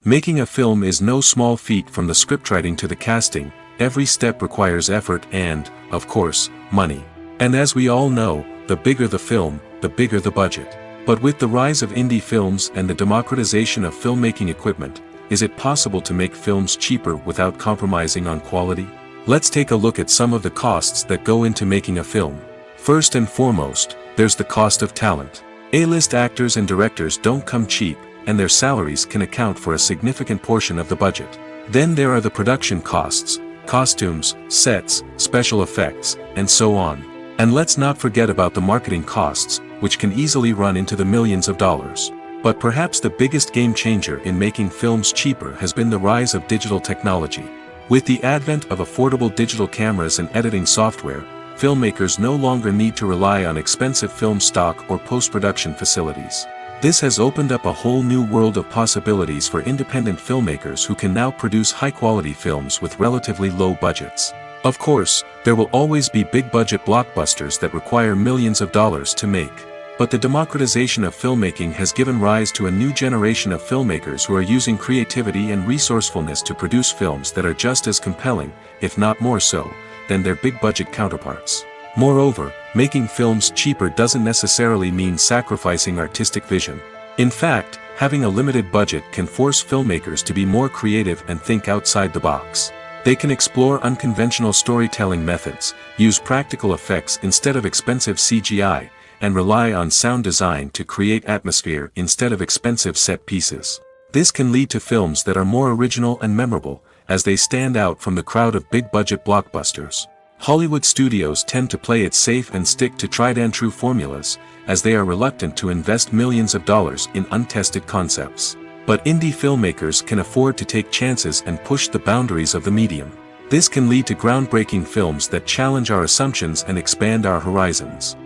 Making a film is no small feat. From the scriptwriting to the casting, every step requires effort and, of course, money. And as we all know, the bigger the film, the bigger the budget. But with the rise of indie films and the democratization of filmmaking equipment, is it possible to make films cheaper without compromising on quality? Let's take a look at some of the costs that go into making a film. First and foremost, there's the cost of talent. A-list actors and directors don't come cheap, and their salaries can account for a significant portion of the budget. Then there are the production costs, costumes, sets, special effects, and so on. And let's not forget about the marketing costs, which can easily run into the millions of dollars. But perhaps the biggest game changer in making films cheaper has been the rise of digital technology. With the advent of affordable digital cameras and editing software, filmmakers no longer need to rely on expensive film stock or post-production facilities. This has opened up a whole new world of possibilities for independent filmmakers who can now produce high-quality films with relatively low budgets. Of course, there will always be big-budget blockbusters that require millions of dollars to make. But the democratization of filmmaking has given rise to a new generation of filmmakers who are using creativity and resourcefulness to produce films that are just as compelling, if not more so, than their big-budget counterparts. Moreover, making films cheaper doesn't necessarily mean sacrificing artistic vision. In fact, having a limited budget can force filmmakers to be more creative and think outside the box. They can explore unconventional storytelling methods, use practical effects instead of expensive CGI, and rely on sound design to create atmosphere instead of expensive set pieces. This can lead to films that are more original and memorable, as they stand out from the crowd of big-budget blockbusters. Hollywood studios tend to play it safe and stick to tried-and-true formulas, as they are reluctant to invest millions of dollars in untested concepts. But indie filmmakers can afford to take chances and push the boundaries of the medium. This can lead to groundbreaking films that challenge our assumptions and expand our horizons.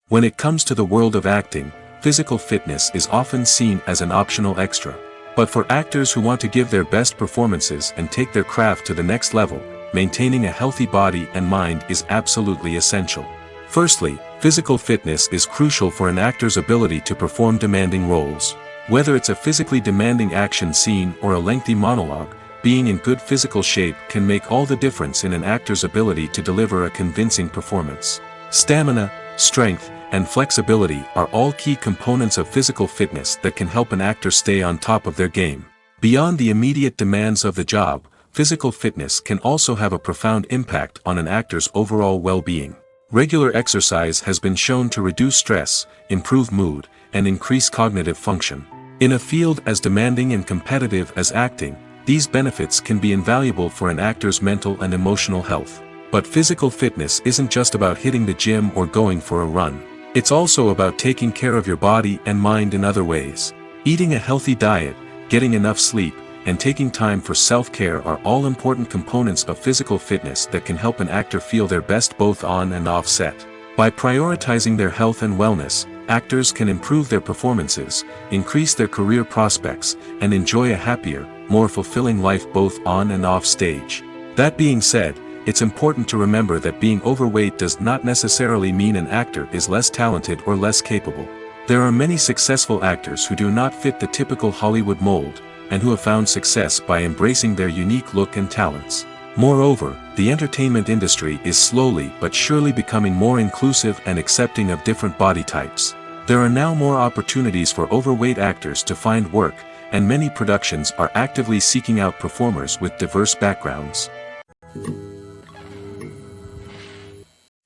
When it comes to the world of acting, physical fitness is often seen as an optional extra. But for actors who want to give their best performances and take their craft to the next level, maintaining a healthy body and mind is absolutely essential. Firstly, physical fitness is crucial for an actor's ability to perform demanding roles. Whether it's a physically demanding action scene or a lengthy monologue, being in good physical shape can make all the difference in an actor's ability to deliver a convincing performance. Stamina, strength, and flexibility are all key components of physical fitness that can help an actor stay on top of their game. Beyond the immediate demands of the job, physical fitness can also have a profound impact on an actor's overall well-being. Regular exercise has been shown to reduce stress, improve mood, and increase cognitive function. In a field as demanding and competitive as acting, these benefits can be invaluable for an actor's mental and emotional health. But physical fitness isn't just about hitting the gym or going for a run. It's also about taking care of your body and mind in other ways. Eating a healthy diet, getting enough sleep, and taking time for self-care are all important components of physical fitness that can help an actor feel their best both on and off set. By prioritizing their health and wellness, actors can improve their performances, increase their career prospects, and enjoy a happier, more fulfilling life both on and off stage. That being said, it's important to remember that being overweight does not necessarily mean an actor is less talented or less capable. There are many successful actors who do not fit the typical Hollywood mold, and who have found success by embracing their unique look and talents. Moreover, the entertainment industry is slowly but surely becoming more inclusive and accepting of different body types. There are now more opportunities for overweight actors to find work, and many productions are actively seeking out performers with diverse backgrounds.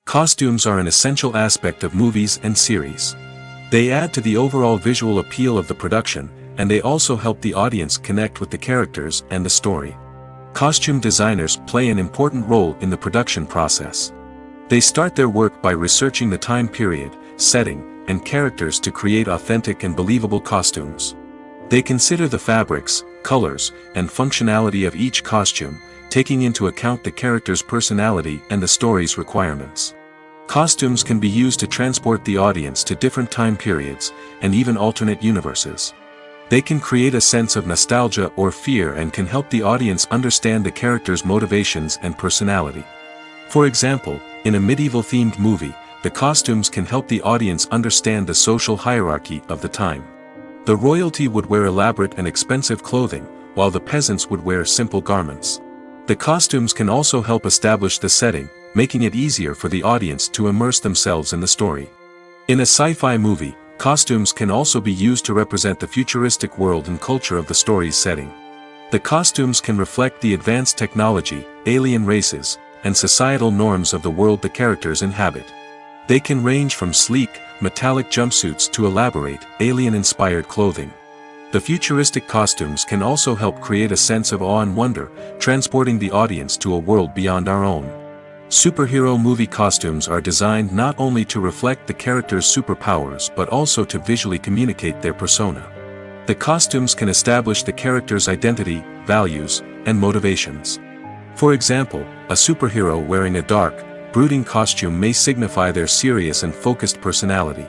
Costumes are an essential aspect of movies and series. They add to the overall visual appeal of the production, and they also help the audience connect with the characters and the story. Costume designers play an important role in the production process. They start their work by researching the time period, setting, and characters to create authentic and believable costumes. They consider the fabrics, colors, and functionality of each costume, taking into account the character's personality and the story's requirements. Costumes can be used to transport the audience to different time periods, and even alternate universes. They can create a sense of nostalgia or fear and can help the audience understand the character's motivations and personality. For example, in a medieval-themed movie, the costumes can help the audience understand the social hierarchy of the time. The royalty would wear elaborate and expensive clothing, while the peasants would wear simple garments. The costumes can also help establish the setting, making it easier for the audience to immerse themselves in the story. In a sci-fi movie, costumes can also be used to represent the futuristic world and culture of the story's setting. The costumes can reflect the advanced technology, alien races, and societal norms of the world the characters inhabit. They can range from sleek, metallic jumpsuits to elaborate, alien-inspired clothing. The futuristic costumes can also help create a sense of awe and wonder, transporting the audience to a world beyond our own. Superhero movie costumes are designed not only to reflect the character's superpowers but also to visually communicate their persona. The costumes can establish the character's identity, values, and motivations. For example, a superhero wearing a dark, brooding costume may signify their serious and focused personality.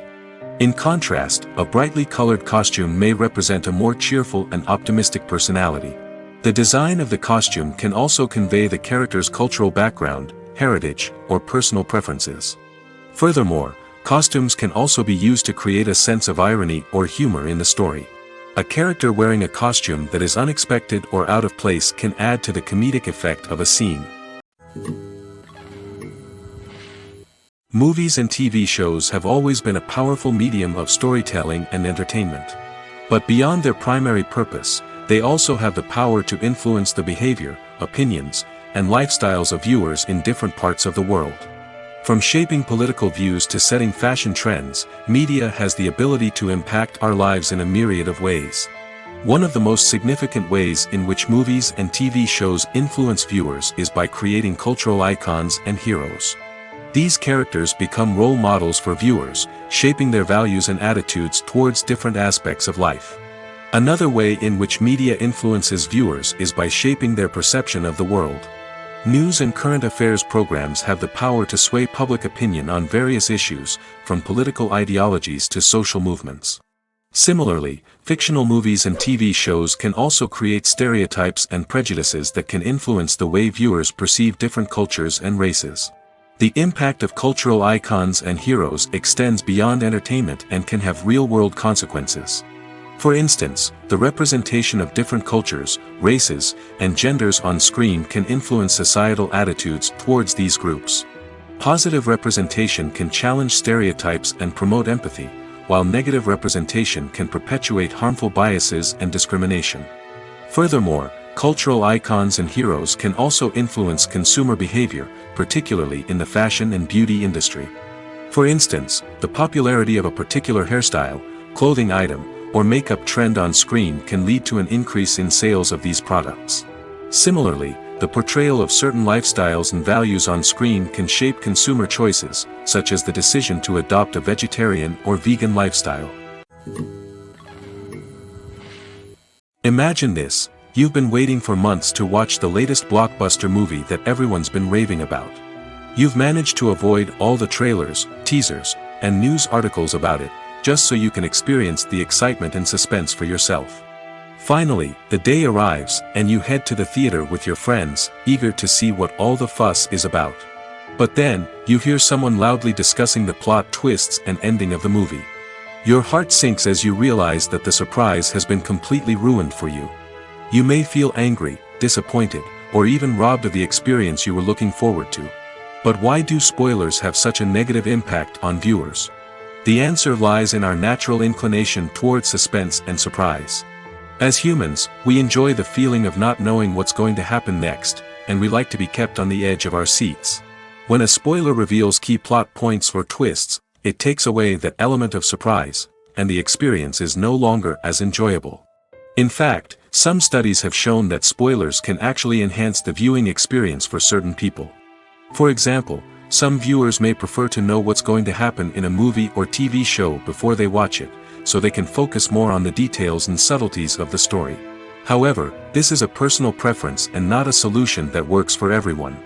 In contrast, a brightly colored costume may represent a more cheerful and optimistic personality. The design of the costume can also convey the character's cultural background, heritage, or personal preferences. Furthermore, costumes can also be used to create a sense of irony or humor in the story. A character wearing a costume that is unexpected or out of place can add to the comedic effect of a scene. Movies and TV shows have always been a powerful medium of storytelling and entertainment. But beyond their primary purpose, they also have the power to influence the behavior, opinions, and lifestyles of viewers in different parts of the world. From shaping political views to setting fashion trends, media has the ability to impact our lives in a myriad of ways. One of the most significant ways in which movies and TV shows influence viewers is by creating cultural icons and heroes. These characters become role models for viewers, shaping their values and attitudes towards different aspects of life. Another way in which media influences viewers is by shaping their perception of the world. News and current affairs programs have the power to sway public opinion on various issues, from political ideologies to social movements. Similarly, fictional movies and TV shows can also create stereotypes and prejudices that can influence the way viewers perceive different cultures and races. The impact of cultural icons and heroes extends beyond entertainment and can have real-world consequences. For instance, the representation of different cultures, races, and genders on screen can influence societal attitudes towards these groups. Positive representation can challenge stereotypes and promote empathy, while negative representation can perpetuate harmful biases and discrimination. Furthermore, cultural icons and heroes can also influence consumer behavior, particularly in the fashion and beauty industry. For instance, the popularity of a particular hairstyle, clothing item, or makeup trend on screen can lead to an increase in sales of these products. Similarly, the portrayal of certain lifestyles and values on screen can shape consumer choices, such as the decision to adopt a vegetarian or vegan lifestyle. Imagine this: you've been waiting for months to watch the latest blockbuster movie that everyone's been raving about. You've managed to avoid all the trailers, teasers, and news articles about it, just so you can experience the excitement and suspense for yourself. Finally, the day arrives, and you head to the theater with your friends, eager to see what all the fuss is about. But then, you hear someone loudly discussing the plot twists and ending of the movie. Your heart sinks as you realize that the surprise has been completely ruined for you. You may feel angry, disappointed, or even robbed of the experience you were looking forward to. But why do spoilers have such a negative impact on viewers? The answer lies in our natural inclination towards suspense and surprise. As humans, we enjoy the feeling of not knowing what's going to happen next, and we like to be kept on the edge of our seats. When a spoiler reveals key plot points or twists, it takes away that element of surprise, and the experience is no longer as enjoyable. In fact, some studies have shown that spoilers can actually enhance the viewing experience for certain people. For example, some viewers may prefer to know what's going to happen in a movie or TV show before they watch it, so they can focus more on the details and subtleties of the story. However, this is a personal preference and not a solution that works for everyone.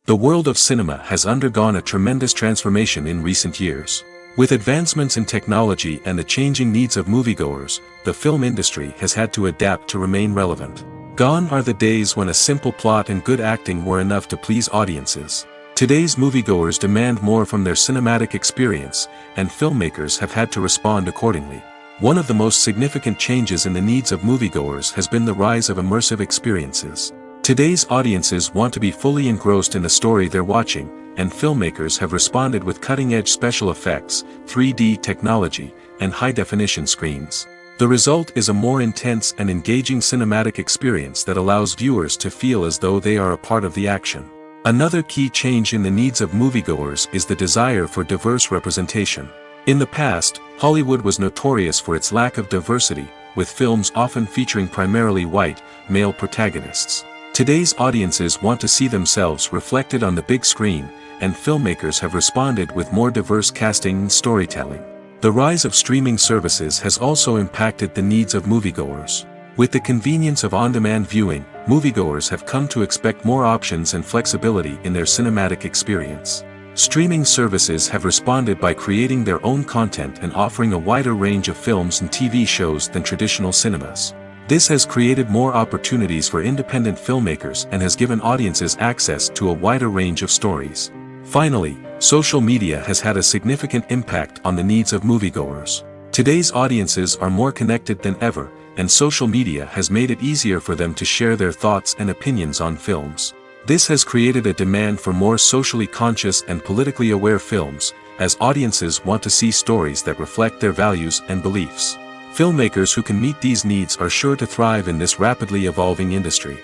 The world of cinema has undergone a tremendous transformation in recent years. With advancements in technology and the changing needs of moviegoers, the film industry has had to adapt to remain relevant. Gone are the days when a simple plot and good acting were enough to please audiences. Today's moviegoers demand more from their cinematic experience, and filmmakers have had to respond accordingly. One of the most significant changes in the needs of moviegoers has been the rise of immersive experiences. Today's audiences want to be fully engrossed in the story they're watching, and filmmakers have responded with cutting-edge special effects, 3D technology, and high-definition screens. The result is a more intense and engaging cinematic experience that allows viewers to feel as though they are a part of the action. Another key change in the needs of moviegoers is the desire for diverse representation. In the past, Hollywood was notorious for its lack of diversity, with films often featuring primarily white, male protagonists. Today's audiences want to see themselves reflected on the big screen, and filmmakers have responded with more diverse casting and storytelling. The rise of streaming services has also impacted the needs of moviegoers. With the convenience of on-demand viewing, moviegoers have come to expect more options and flexibility in their cinematic experience. Streaming services have responded by creating their own content and offering a wider range of films and TV shows than traditional cinemas. This has created more opportunities for independent filmmakers and has given audiences access to a wider range of stories. Finally, social media has had a significant impact on the needs of moviegoers. Today's audiences are more connected than ever, and social media has made it easier for them to share their thoughts and opinions on films. This has created a demand for more socially conscious and politically aware films, as audiences want to see stories that reflect their values and beliefs. Filmmakers who can meet these needs are sure to thrive in this rapidly evolving industry.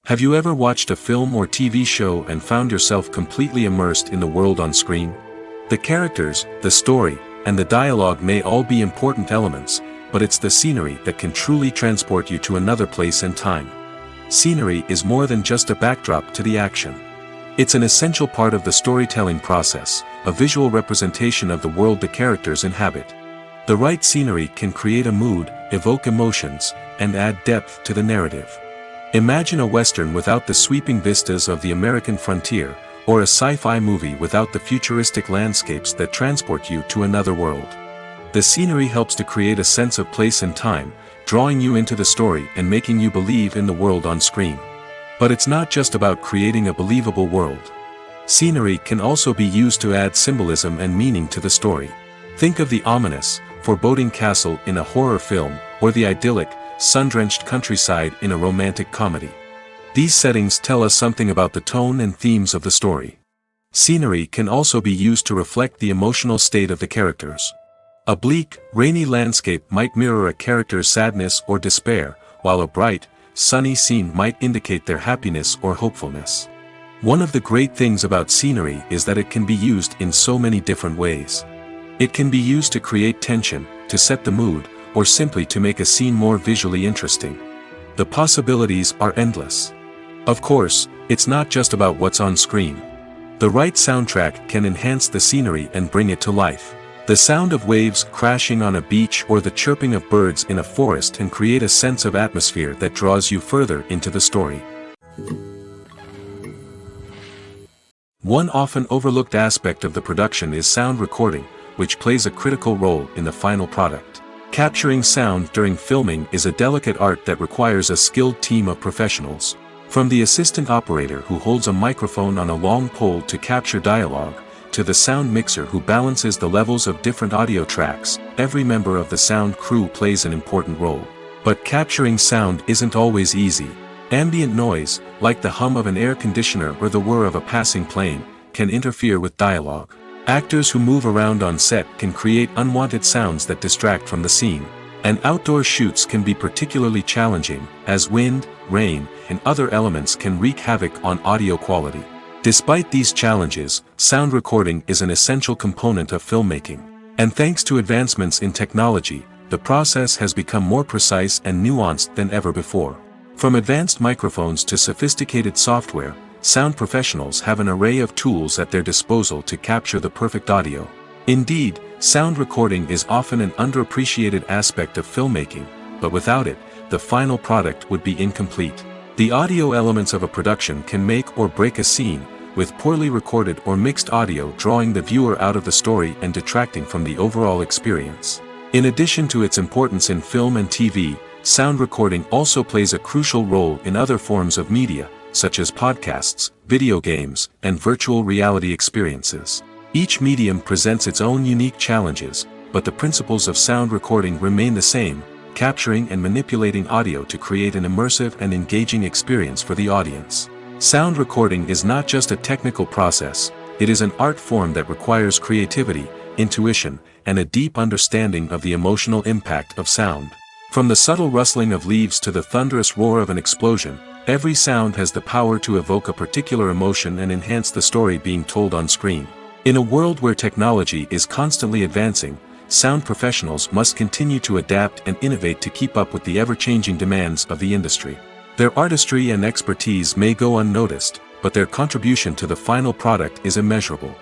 Have you ever watched a film or TV show and found yourself completely immersed in the world on screen? The characters, the story, and the dialogue may all be important elements, but it's the scenery that can truly transport you to another place and time. Scenery is more than just a backdrop to the action. It's an essential part of the storytelling process, a visual representation of the world the characters inhabit. The right scenery can create a mood, evoke emotions, and add depth to the narrative. Imagine a Western without the sweeping vistas of the American frontier, or a sci-fi movie without the futuristic landscapes that transport you to another world. The scenery helps to create a sense of place and time, drawing you into the story and making you believe in the world on screen. But it's not just about creating a believable world. Scenery can also be used to add symbolism and meaning to the story. Think of the ominous, foreboding castle in a horror film, or the idyllic, sun-drenched countryside in a romantic comedy. These settings tell us something about the tone and themes of the story. Scenery can also be used to reflect the emotional state of the characters. A bleak, rainy landscape might mirror a character's sadness or despair, while a bright, sunny scene might indicate their happiness or hopefulness. One of the great things about scenery is that it can be used in so many different ways. It can be used to create tension, to set the mood, or simply to make a scene more visually interesting. The possibilities are endless. Of course, it's not just about what's on screen. The right soundtrack can enhance the scenery and bring it to life. The sound of waves crashing on a beach or the chirping of birds in a forest can create a sense of atmosphere that draws you further into the story. One often overlooked aspect of the production is sound recording, which plays a critical role in the final product. Capturing sound during filming is a delicate art that requires a skilled team of professionals. From the assistant operator who holds a microphone on a long pole to capture dialogue, to the sound mixer who balances the levels of different audio tracks, every member of the sound crew plays an important role. But capturing sound isn't always easy. Ambient noise, like the hum of an air conditioner or the whir of a passing plane, can interfere with dialogue. Actors who move around on set can create unwanted sounds that distract from the scene. And outdoor shoots can be particularly challenging, as wind, rain, and other elements can wreak havoc on audio quality. Despite these challenges, sound recording is an essential component of filmmaking. And thanks to advancements in technology, the process has become more precise and nuanced than ever before. From advanced microphones to sophisticated software, sound professionals have an array of tools at their disposal to capture the perfect audio. Indeed, sound recording is often an underappreciated aspect of filmmaking, but without it, the final product would be incomplete. The audio elements of a production can make or break a scene, with poorly recorded or mixed audio drawing the viewer out of the story and detracting from the overall experience. In addition to its importance in film and TV, sound recording also plays a crucial role in other forms of media, such as podcasts, video games, and virtual reality experiences. Each medium presents its own unique challenges, but the principles of sound recording remain the same, capturing and manipulating audio to create an immersive and engaging experience for the audience. Sound recording is not just a technical process, it is an art form that requires creativity, intuition, and a deep understanding of the emotional impact of sound. From the subtle rustling of leaves to the thunderous roar of an explosion, every sound has the power to evoke a particular emotion and enhance the story being told on screen. In a world where technology is constantly advancing, sound professionals must continue to adapt and innovate to keep up with the ever-changing demands of the industry. Their artistry and expertise may go unnoticed, but their contribution to the final product is immeasurable.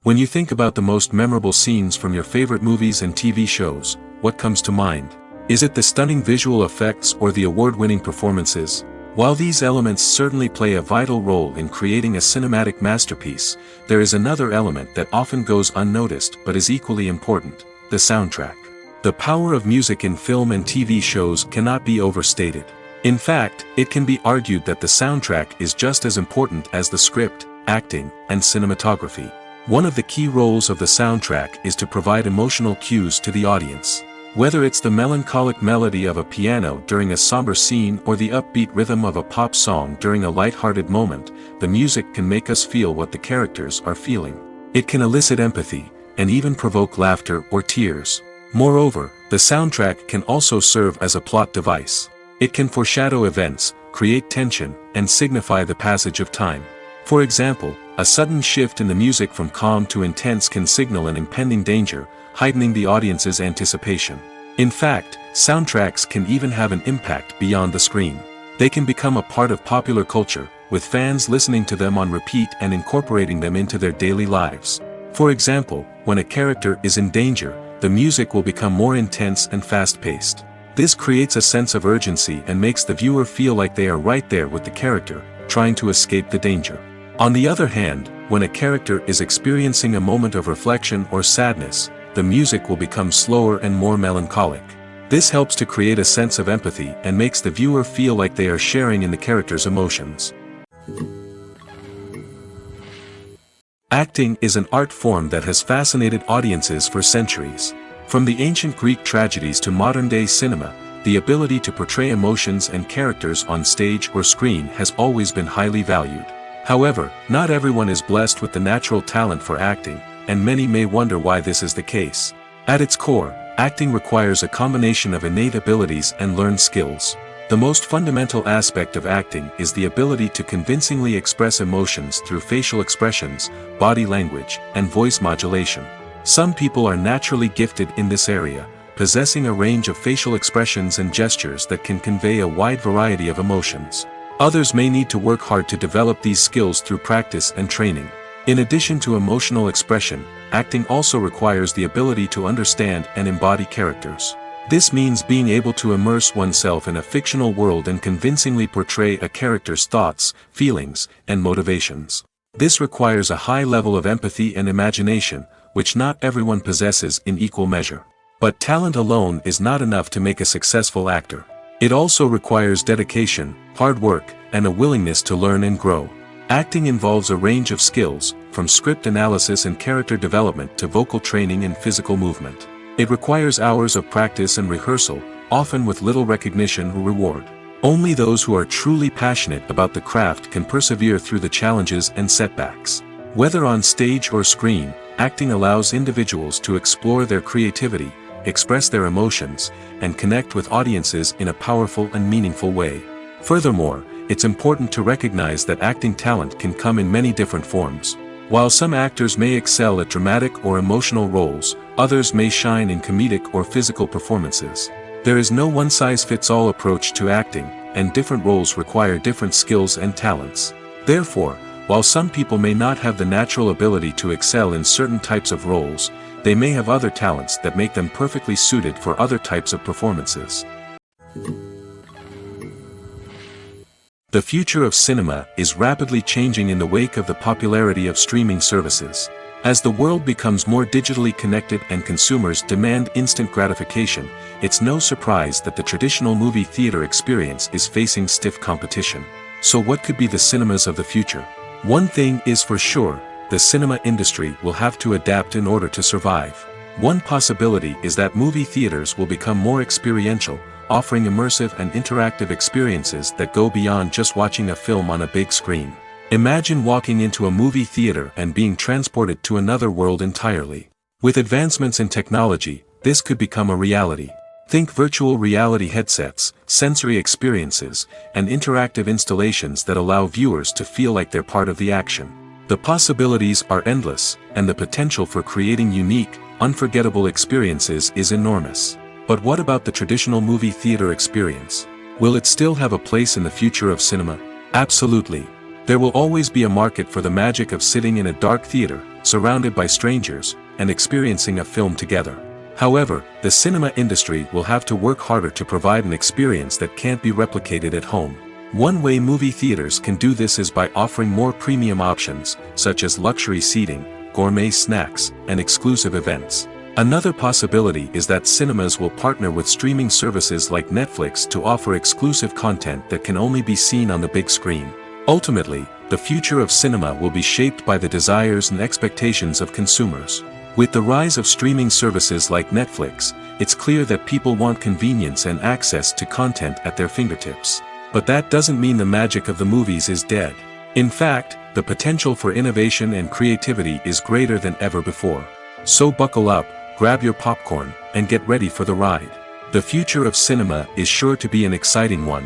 When you think about the most memorable scenes from your favorite movies and TV shows, what comes to mind? Is it the stunning visual effects or the award-winning performances? While these elements certainly play a vital role in creating a cinematic masterpiece, there is another element that often goes unnoticed but is equally important: the soundtrack. The power of music in film and TV shows cannot be overstated. In fact, it can be argued that the soundtrack is just as important as the script, acting, and cinematography. One of the key roles of the soundtrack is to provide emotional cues to the audience. Whether it's the melancholic melody of a piano during a somber scene or the upbeat rhythm of a pop song during a light-hearted moment, the music can make us feel what the characters are feeling. It can elicit empathy, and even provoke laughter or tears. Moreover, the soundtrack can also serve as a plot device. It can foreshadow events, create tension, and signify the passage of time. For example, a sudden shift in the music from calm to intense can signal an impending danger, heightening the audience's anticipation. In fact, soundtracks can even have an impact beyond the screen. They can become a part of popular culture, with fans listening to them on repeat and incorporating them into their daily lives. For example, when a character is in danger, the music will become more intense and fast-paced. This creates a sense of urgency and makes the viewer feel like they are right there with the character, trying to escape the danger. On the other hand, when a character is experiencing a moment of reflection or sadness, the music will become slower and more melancholic. This helps to create a sense of empathy and makes the viewer feel like they are sharing in the character's emotions. Acting is an art form that has fascinated audiences for centuries. From the ancient Greek tragedies to modern-day cinema, the ability to portray emotions and characters on stage or screen has always been highly valued. However, not everyone is blessed with the natural talent for acting, and many may wonder why this is the case. At its core, acting requires a combination of innate abilities and learned skills. The most fundamental aspect of acting is the ability to convincingly express emotions through facial expressions, body language, and voice modulation. Some people are naturally gifted in this area, possessing a range of facial expressions and gestures that can convey a wide variety of emotions. Others may need to work hard to develop these skills through practice and training. In addition to emotional expression, acting also requires the ability to understand and embody characters. This means being able to immerse oneself in a fictional world and convincingly portray a character's thoughts, feelings, and motivations. This requires a high level of empathy and imagination, which not everyone possesses in equal measure. But talent alone is not enough to make a successful actor. It also requires dedication, hard work, and a willingness to learn and grow. Acting involves a range of skills, from script analysis and character development to vocal training and physical movement. It requires hours of practice and rehearsal, often with little recognition or reward. Only those who are truly passionate about the craft can persevere through the challenges and setbacks. Whether on stage or screen, acting allows individuals to explore their creativity, express their emotions, and connect with audiences in a powerful and meaningful way. Furthermore, it's important to recognize that acting talent can come in many different forms. While some actors may excel at dramatic or emotional roles, others may shine in comedic or physical performances. There is no one-size-fits-all approach to acting, and different roles require different skills and talents. Therefore, while some people may not have the natural ability to excel in certain types of roles, they may have other talents that make them perfectly suited for other types of performances. The future of cinema is rapidly changing in the wake of the popularity of streaming services. As the world becomes more digitally connected and consumers demand instant gratification, it's no surprise that the traditional movie theater experience is facing stiff competition. So what could be the cinemas of the future? One thing is for sure, the cinema industry will have to adapt in order to survive. One possibility is that movie theaters will become more experiential, offering immersive and interactive experiences that go beyond just watching a film on a big screen. Imagine walking into a movie theater and being transported to another world entirely. With advancements in technology, this could become a reality. Think virtual reality headsets, sensory experiences, and interactive installations that allow viewers to feel like they're part of the action. The possibilities are endless, and the potential for creating unique, unforgettable experiences is enormous. But what about the traditional movie theater experience? Will it still have a place in the future of cinema? Absolutely. There will always be a market for the magic of sitting in a dark theater, surrounded by strangers, and experiencing a film together. However, the cinema industry will have to work harder to provide an experience that can't be replicated at home. One way movie theaters can do this is by offering more premium options, such as luxury seating, gourmet snacks, and exclusive events. Another possibility is that cinemas will partner with streaming services like Netflix to offer exclusive content that can only be seen on the big screen. Ultimately, the future of cinema will be shaped by the desires and expectations of consumers. With the rise of streaming services like Netflix, it's clear that people want convenience and access to content at their fingertips. But that doesn't mean the magic of the movies is dead. In fact, the potential for innovation and creativity is greater than ever before. So buckle up, grab your popcorn, and get ready for the ride. The future of cinema is sure to be an exciting one.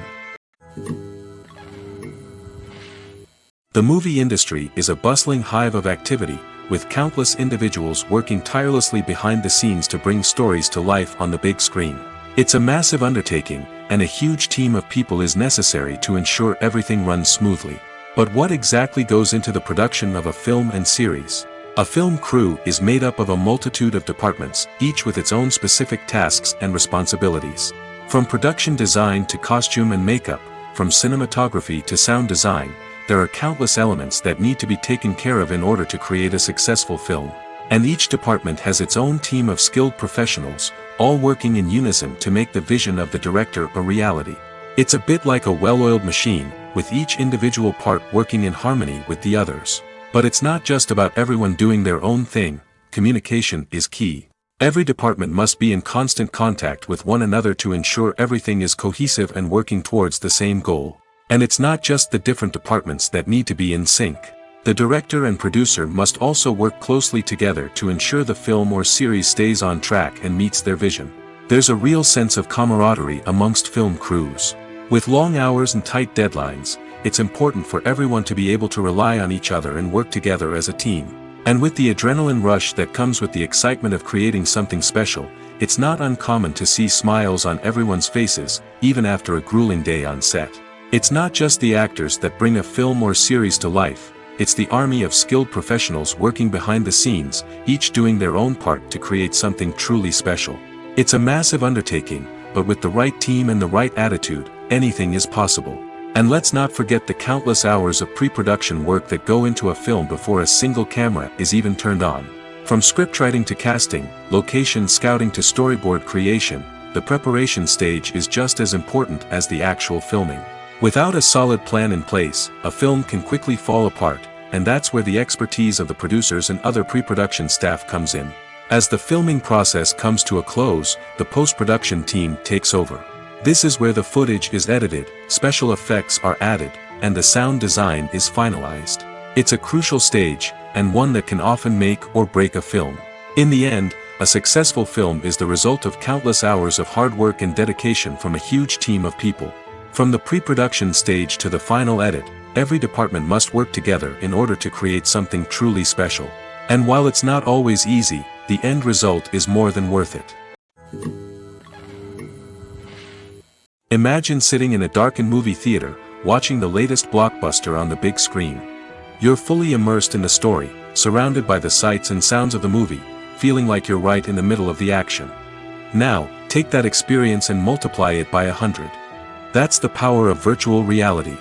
The movie industry is a bustling hive of activity, with countless individuals working tirelessly behind the scenes to bring stories to life on the big screen. It's a massive undertaking, and a huge team of people is necessary to ensure everything runs smoothly. But what exactly goes into the production of a film and series? A film crew is made up of a multitude of departments, each with its own specific tasks and responsibilities. From production design to costume and makeup, from cinematography to sound design, there are countless elements that need to be taken care of in order to create a successful film. And each department has its own team of skilled professionals, all working in unison to make the vision of the director a reality. It's a bit like a well-oiled machine, with each individual part working in harmony with the others. But it's not just about everyone doing their own thing. Communication is key. Every department must be in constant contact with one another to ensure everything is cohesive and working towards the same goal. And it's not just the different departments that need to be in sync. The director and producer must also work closely together to ensure the film or series stays on track and meets their vision. There's a real sense of camaraderie amongst film crews. With long hours and tight deadlines, it's important for everyone to be able to rely on each other and work together as a team. And with the adrenaline rush that comes with the excitement of creating something special, it's not uncommon to see smiles on everyone's faces, even after a grueling day on set. It's not just the actors that bring a film or series to life, it's the army of skilled professionals working behind the scenes, each doing their own part to create something truly special. It's a massive undertaking, but with the right team and the right attitude, anything is possible. And let's not forget the countless hours of pre-production work that go into a film before a single camera is even turned on. From scriptwriting to casting, location scouting to storyboard creation, the preparation stage is just as important as the actual filming. Without a solid plan in place, a film can quickly fall apart, and that's where the expertise of the producers and other pre-production staff comes in. As the filming process comes to a close, the post-production team takes over. This is where the footage is edited, special effects are added, and the sound design is finalized. It's a crucial stage, and one that can often make or break a film. In the end, a successful film is the result of countless hours of hard work and dedication from a huge team of people. From the pre-production stage to the final edit, every department must work together in order to create something truly special. And while it's not always easy, the end result is more than worth it. Imagine sitting in a darkened movie theater, watching the latest blockbuster on the big screen. You're fully immersed in the story, surrounded by the sights and sounds of the movie, feeling like you're right in the middle of the action. Now, take that experience and multiply it by 100. That's the power of virtual reality.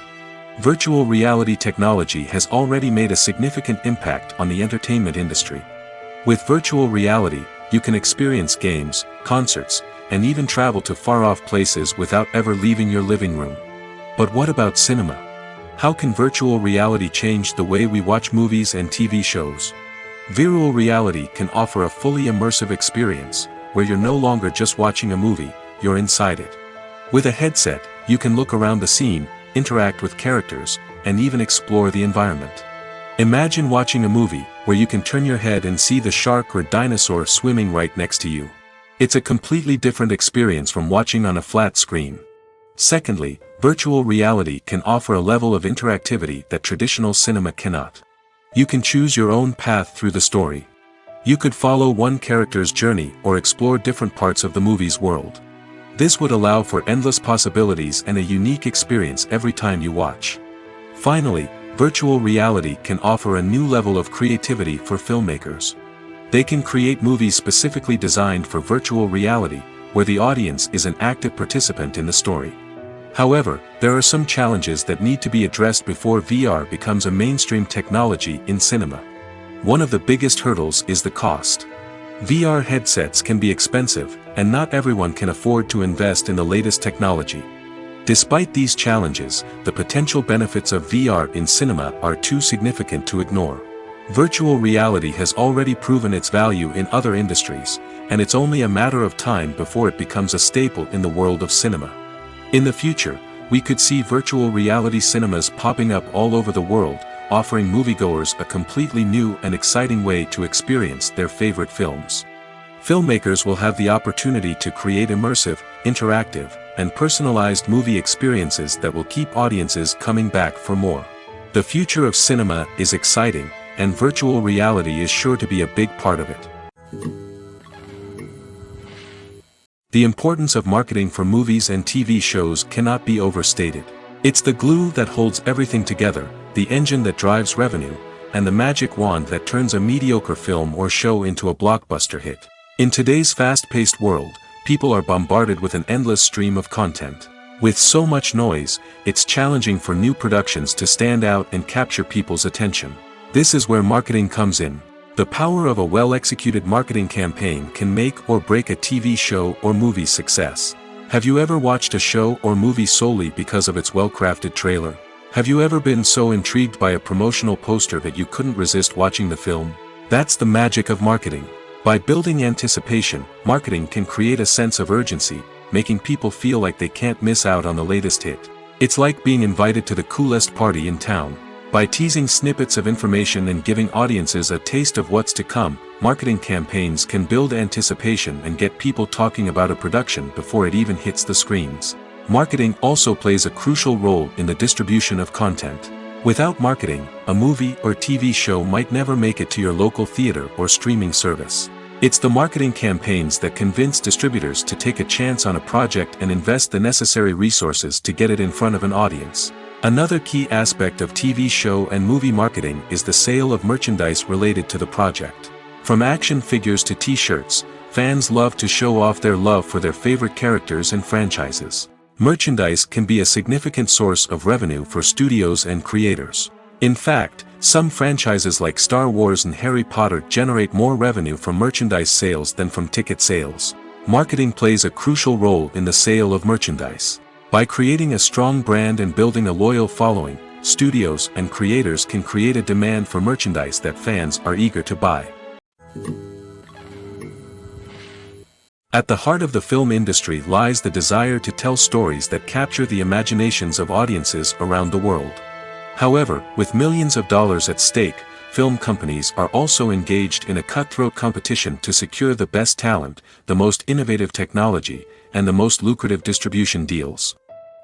Virtual reality technology has already made a significant impact on the entertainment industry. With virtual reality, you can experience games, concerts, and even travel to far-off places without ever leaving your living room. But what about cinema? How can virtual reality change the way we watch movies and TV shows? Virtual reality can offer a fully immersive experience, where you're no longer just watching a movie, you're inside it. With a headset, you can look around the scene, interact with characters, and even explore the environment. Imagine watching a movie where you can turn your head and see the shark or dinosaur swimming right next to you. It's a completely different experience from watching on a flat screen. Secondly, virtual reality can offer a level of interactivity that traditional cinema cannot. You can choose your own path through the story. You could follow one character's journey or explore different parts of the movie's world. This would allow for endless possibilities and a unique experience every time you watch. Finally, virtual reality can offer a new level of creativity for filmmakers. They can create movies specifically designed for virtual reality, where the audience is an active participant in the story. However, there are some challenges that need to be addressed before VR becomes a mainstream technology in cinema. One of the biggest hurdles is the cost. VR headsets can be expensive, and not everyone can afford to invest in the latest technology. Despite these challenges, the potential benefits of VR in cinema are too significant to ignore. Virtual reality has already proven its value in other industries, and it's only a matter of time before it becomes a staple in the world of cinema. In the future, we could see virtual reality cinemas popping up all over the world, offering moviegoers a completely new and exciting way to experience their favorite films. Filmmakers will have the opportunity to create immersive, interactive, and personalized movie experiences that will keep audiences coming back for more. The future of cinema is exciting, and virtual reality is sure to be a big part of it. The importance of marketing for movies and TV shows cannot be overstated. It's the glue that holds everything together, the engine that drives revenue, and the magic wand that turns a mediocre film or show into a blockbuster hit. In today's fast-paced world, people are bombarded with an endless stream of content. With so much noise, it's challenging for new productions to stand out and capture people's attention. This is where marketing comes in. The power of a well-executed marketing campaign can make or break a TV show or movie's success. Have you ever watched a show or movie solely because of its well-crafted trailer? Have you ever been so intrigued by a promotional poster that you couldn't resist watching the film? That's the magic of marketing. By building anticipation, marketing can create a sense of urgency, making people feel like they can't miss out on the latest hit. It's like being invited to the coolest party in town. By teasing snippets of information and giving audiences a taste of what's to come, marketing campaigns can build anticipation and get people talking about a production before it even hits the screens. Marketing also plays a crucial role in the distribution of content. Without marketing, a movie or TV show might never make it to your local theater or streaming service. It's the marketing campaigns that convince distributors to take a chance on a project and invest the necessary resources to get it in front of an audience. Another key aspect of TV show and movie marketing is the sale of merchandise related to the project. From action figures to t-shirts, fans love to show off their love for their favorite characters and franchises. Merchandise can be a significant source of revenue for studios and creators. In fact, some franchises like Star Wars and Harry Potter generate more revenue from merchandise sales than from ticket sales. Marketing plays a crucial role in the sale of merchandise. By creating a strong brand and building a loyal following, studios and creators can create a demand for merchandise that fans are eager to buy. At the heart of the film industry lies the desire to tell stories that capture the imaginations of audiences around the world. However, with millions of dollars at stake, film companies are also engaged in a cutthroat competition to secure the best talent, the most innovative technology, and the most lucrative distribution deals.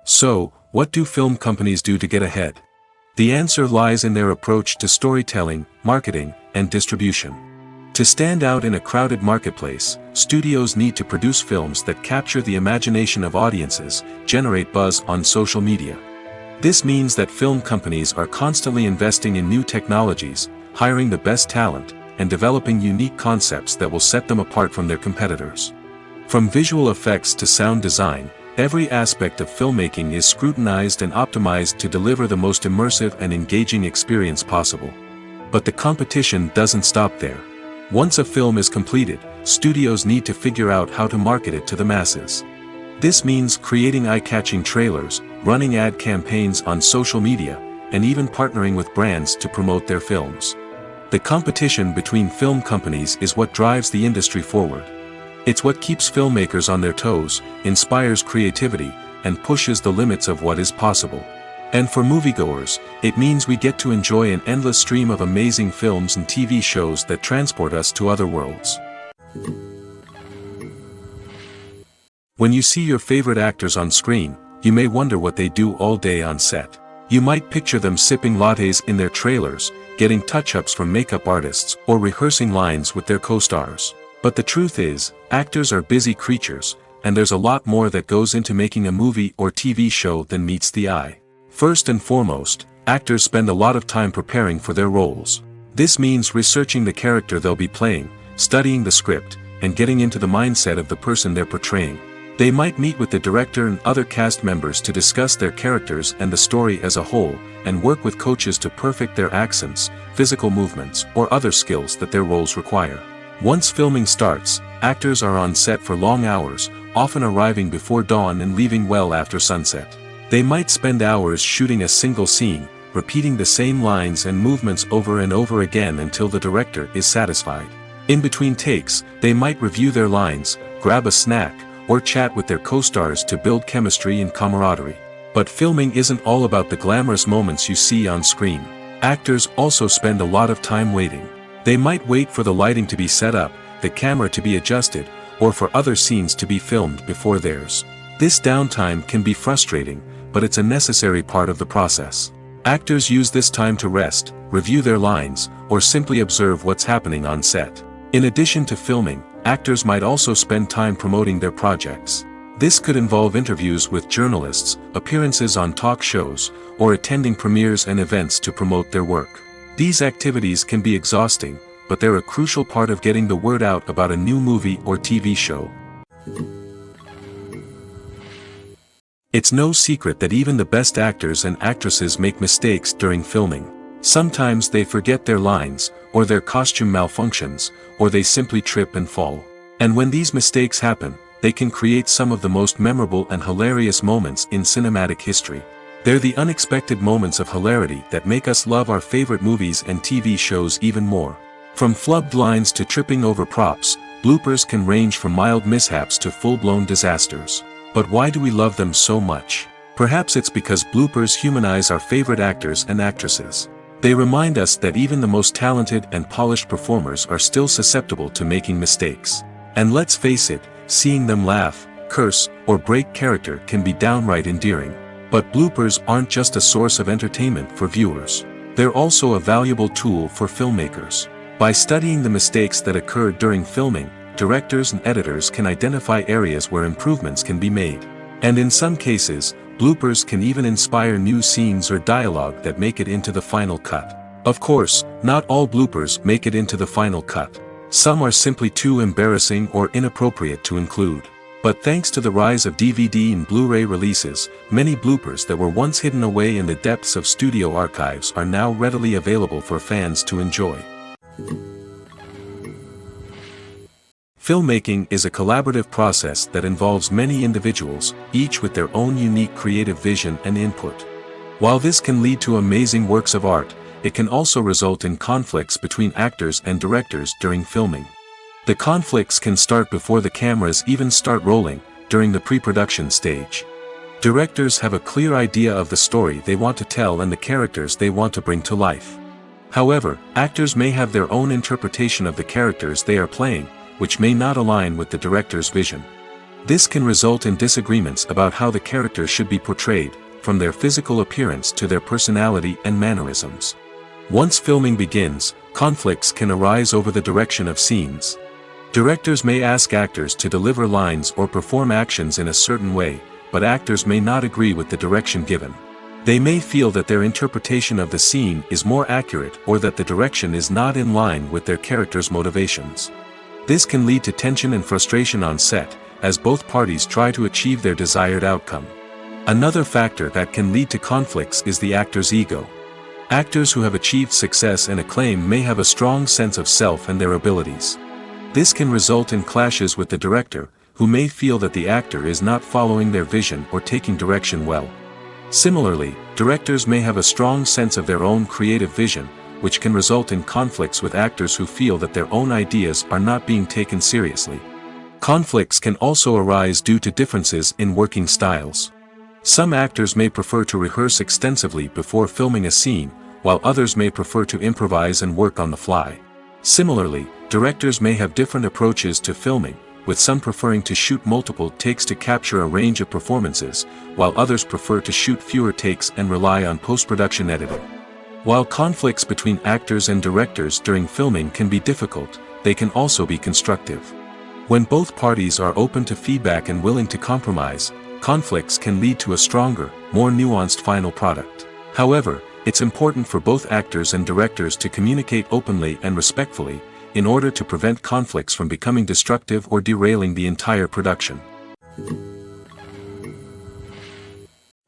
So, what do film companies do to get ahead? The answer lies in their approach to storytelling, marketing, and distribution. To stand out in a crowded marketplace, studios need to produce films that capture the imagination of audiences, generate buzz on social media. This means that film companies are constantly investing in new technologies, hiring the best talent, and developing unique concepts that will set them apart from their competitors. From visual effects to sound design, every aspect of filmmaking is scrutinized and optimized to deliver the most immersive and engaging experience possible. But the competition doesn't stop there. Once a film is completed, studios need to figure out how to market it to the masses. This means creating eye-catching trailers, running ad campaigns on social media, and even partnering with brands to promote their films. The competition between film companies is what drives the industry forward. It's what keeps filmmakers on their toes, inspires creativity, and pushes the limits of what is possible. And for moviegoers, it means we get to enjoy an endless stream of amazing films and TV shows that transport us to other worlds. When you see your favorite actors on screen, you may wonder what they do all day on set. You might picture them sipping lattes in their trailers, getting touch-ups from makeup artists, or rehearsing lines with their co-stars. But the truth is, actors are busy creatures, and there's a lot more that goes into making a movie or TV show than meets the eye. First and foremost, actors spend a lot of time preparing for their roles. This means researching the character they'll be playing, studying the script, and getting into the mindset of the person they're portraying. They might meet with the director and other cast members to discuss their characters and the story as a whole, and work with coaches to perfect their accents, physical movements, or other skills that their roles require. Once filming starts, actors are on set for long hours, often arriving before dawn and leaving well after sunset. They might spend hours shooting a single scene, repeating the same lines and movements over and over again until the director is satisfied. In between takes, they might review their lines, grab a snack, or chat with their co-stars to build chemistry and camaraderie. But filming isn't all about the glamorous moments you see on screen. Actors also spend a lot of time waiting. They might wait for the lighting to be set up, the camera to be adjusted, or for other scenes to be filmed before theirs. This downtime can be frustrating, but it's a necessary part of the process. Actors use this time to rest, review their lines, or simply observe what's happening on set. In addition to filming, actors might also spend time promoting their projects. This could involve interviews with journalists, appearances on talk shows, or attending premieres and events to promote their work. These activities can be exhausting, but they're a crucial part of getting the word out about a new movie or TV show. It's no secret that even the best actors and actresses make mistakes during filming. Sometimes they forget their lines, or their costume malfunctions, or they simply trip and fall. And when these mistakes happen, they can create some of the most memorable and hilarious moments in cinematic history. They're the unexpected moments of hilarity that make us love our favorite movies and TV shows even more. From flubbed lines to tripping over props, bloopers can range from mild mishaps to full-blown disasters. But why do we love them so much? Perhaps it's because bloopers humanize our favorite actors and actresses. They remind us that even the most talented and polished performers are still susceptible to making mistakes. And let's face it, seeing them laugh, curse, or break character can be downright endearing. But bloopers aren't just a source of entertainment for viewers. They're also a valuable tool for filmmakers. By studying the mistakes that occurred during filming, directors and editors can identify areas where improvements can be made. And in some cases, bloopers can even inspire new scenes or dialogue that make it into the final cut. Of course, not all bloopers make it into the final cut. Some are simply too embarrassing or inappropriate to include. But thanks to the rise of DVD and Blu-ray releases, many bloopers that were once hidden away in the depths of studio archives are now readily available for fans to enjoy. Filmmaking is a collaborative process that involves many individuals, each with their own unique creative vision and input. While this can lead to amazing works of art, it can also result in conflicts between actors and directors during filming. The conflicts can start before the cameras even start rolling, during the pre-production stage. Directors have a clear idea of the story they want to tell and the characters they want to bring to life. However, actors may have their own interpretation of the characters they are playing, which may not align with the director's vision. This can result in disagreements about how the characters should be portrayed, from their physical appearance to their personality and mannerisms. Once filming begins, conflicts can arise over the direction of scenes. Directors may ask actors to deliver lines or perform actions in a certain way, but actors may not agree with the direction given. They may feel that their interpretation of the scene is more accurate or that the direction is not in line with their character's motivations. This can lead to tension and frustration on set, as both parties try to achieve their desired outcome. Another factor that can lead to conflicts is the actor's ego. Actors who have achieved success and acclaim may have a strong sense of self and their abilities. This can result in clashes with the director, who may feel that the actor is not following their vision or taking direction well. Similarly, directors may have a strong sense of their own creative vision, which can result in conflicts with actors who feel that their own ideas are not being taken seriously. Conflicts can also arise due to differences in working styles. Some actors may prefer to rehearse extensively before filming a scene, while others may prefer to improvise and work on the fly. Similarly, directors may have different approaches to filming, with some preferring to shoot multiple takes to capture a range of performances, while others prefer to shoot fewer takes and rely on post-production editing. While conflicts between actors and directors during filming can be difficult, they can also be constructive. When both parties are open to feedback and willing to compromise, conflicts can lead to a stronger, more nuanced final product. However, it's important for both actors and directors to communicate openly and respectfully, in order to prevent conflicts from becoming destructive or derailing the entire production.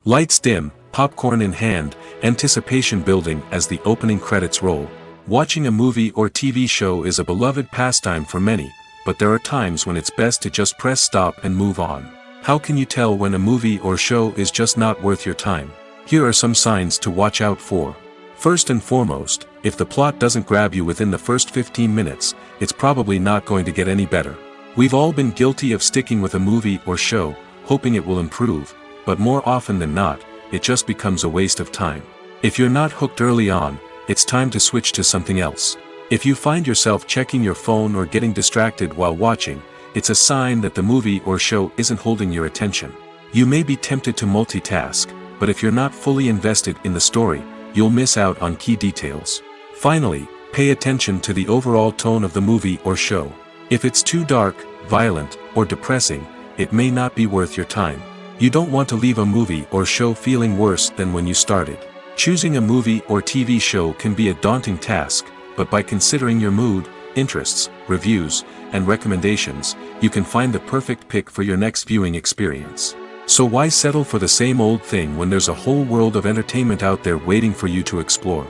Lights dim, popcorn in hand, anticipation building as the opening credits roll. Watching a movie or TV show is a beloved pastime for many, but there are times when it's best to just press stop and move on. How can you tell when a movie or show is just not worth your time? Here are some signs to watch out for. First and foremost, if the plot doesn't grab you within the first 15 minutes, it's probably not going to get any better. We've all been guilty of sticking with a movie or show, hoping it will improve, but more often than not, it just becomes a waste of time. If you're not hooked early on, it's time to switch to something else. If you find yourself checking your phone or getting distracted while watching, it's a sign that the movie or show isn't holding your attention. You may be tempted to multitask, but if you're not fully invested in the story, you'll miss out on key details. Finally, pay attention to the overall tone of the movie or show. If it's too dark, violent, or depressing, it may not be worth your time. You don't want to leave a movie or show feeling worse than when you started. Choosing a movie or TV show can be a daunting task, but by considering your mood, interests, reviews, and recommendations, you can find the perfect pick for your next viewing experience. So why settle for the same old thing when there's a whole world of entertainment out there waiting for you to explore?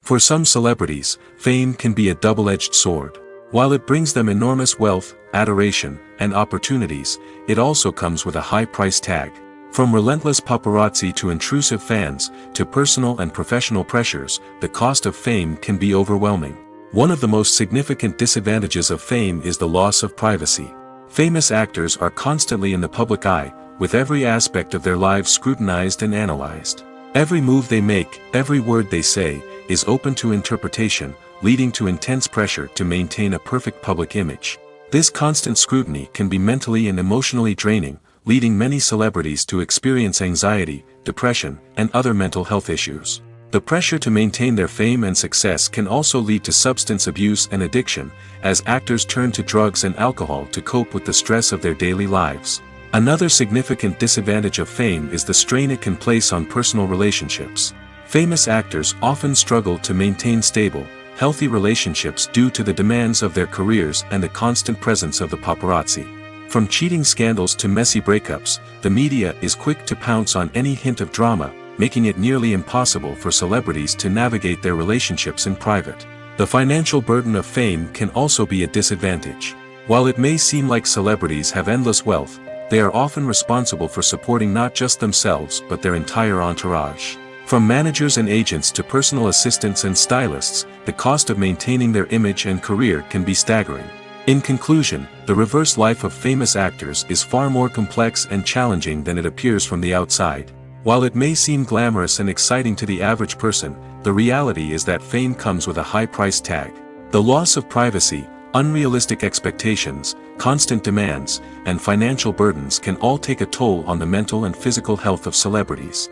For some celebrities, fame can be a double-edged sword. While it brings them enormous wealth, adoration, and opportunities, it also comes with a high price tag. From relentless paparazzi to intrusive fans, to personal and professional pressures, the cost of fame can be overwhelming. One of the most significant disadvantages of fame is the loss of privacy. Famous actors are constantly in the public eye, with every aspect of their lives scrutinized and analyzed. Every move they make, every word they say, is open to interpretation, leading to intense pressure to maintain a perfect public image. This constant scrutiny can be mentally and emotionally draining, leading many celebrities to experience anxiety, depression, and other mental health issues. The pressure to maintain their fame and success can also lead to substance abuse and addiction, as actors turn to drugs and alcohol to cope with the stress of their daily lives. Another significant disadvantage of fame is the strain it can place on personal relationships. Famous actors often struggle to maintain stable, healthy relationships due to the demands of their careers and the constant presence of the paparazzi. From cheating scandals to messy breakups, the media is quick to pounce on any hint of drama, making it nearly impossible for celebrities to navigate their relationships in private. The financial burden of fame can also be a disadvantage. While it may seem like celebrities have endless wealth, they are often responsible for supporting not just themselves but their entire entourage. From managers and agents to personal assistants and stylists, the cost of maintaining their image and career can be staggering. In conclusion, the reverse life of famous actors is far more complex and challenging than it appears from the outside. While it may seem glamorous and exciting to the average person, the reality is that fame comes with a high price tag. The loss of privacy, unrealistic expectations, constant demands, and financial burdens can all take a toll on the mental and physical health of celebrities.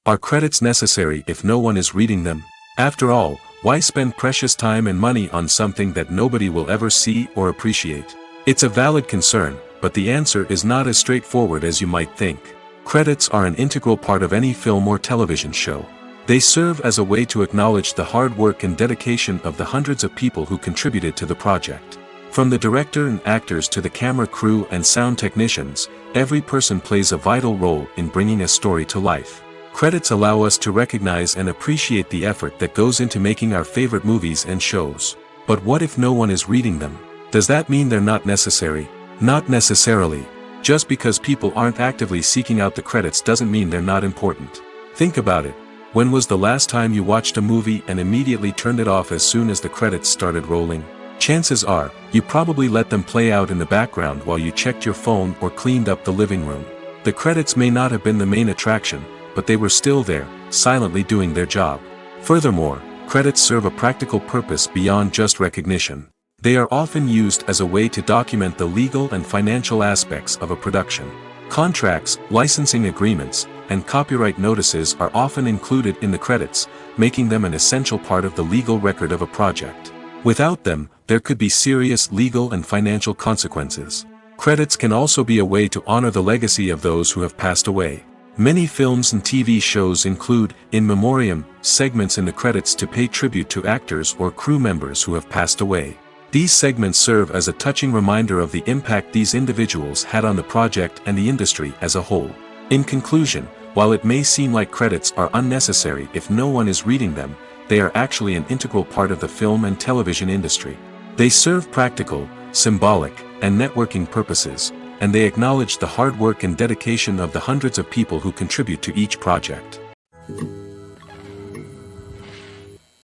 Are credits necessary if no one is reading them? After all, why spend precious time and money on something that nobody will ever see or appreciate? It's a valid concern, but the answer is not as straightforward as you might think. Credits are an integral part of any film or television show. They serve as a way to acknowledge the hard work and dedication of the hundreds of people who contributed to the project. From the director and actors to the camera crew and sound technicians, every person plays a vital role in bringing a story to life. Credits allow us to recognize and appreciate the effort that goes into making our favorite movies and shows. But what if no one is reading them? Does that mean they're not necessary? Not necessarily. Just because people aren't actively seeking out the credits doesn't mean they're not important. Think about it. When was the last time you watched a movie and immediately turned it off as soon as the credits started rolling? Chances are, you probably let them play out in the background while you checked your phone or cleaned up the living room. The credits may not have been the main attraction, but they were still there, silently doing their job. Furthermore, credits serve a practical purpose beyond just recognition. They are often used as a way to document the legal and financial aspects of a production. Contracts, licensing agreements, and copyright notices are often included in the credits, making them an essential part of the legal record of a project. Without them, there could be serious legal and financial consequences. Credits can also be a way to honor the legacy of those who have passed away. Many films and TV shows include, in memoriam, segments in the credits to pay tribute to actors or crew members who have passed away. These segments serve as a touching reminder of the impact these individuals had on the project and the industry as a whole. In conclusion, while it may seem like credits are unnecessary if no one is reading them, they are actually an integral part of the film and television industry. They serve practical, symbolic, and networking purposes, and they acknowledge the hard work and dedication of the hundreds of people who contribute to each project.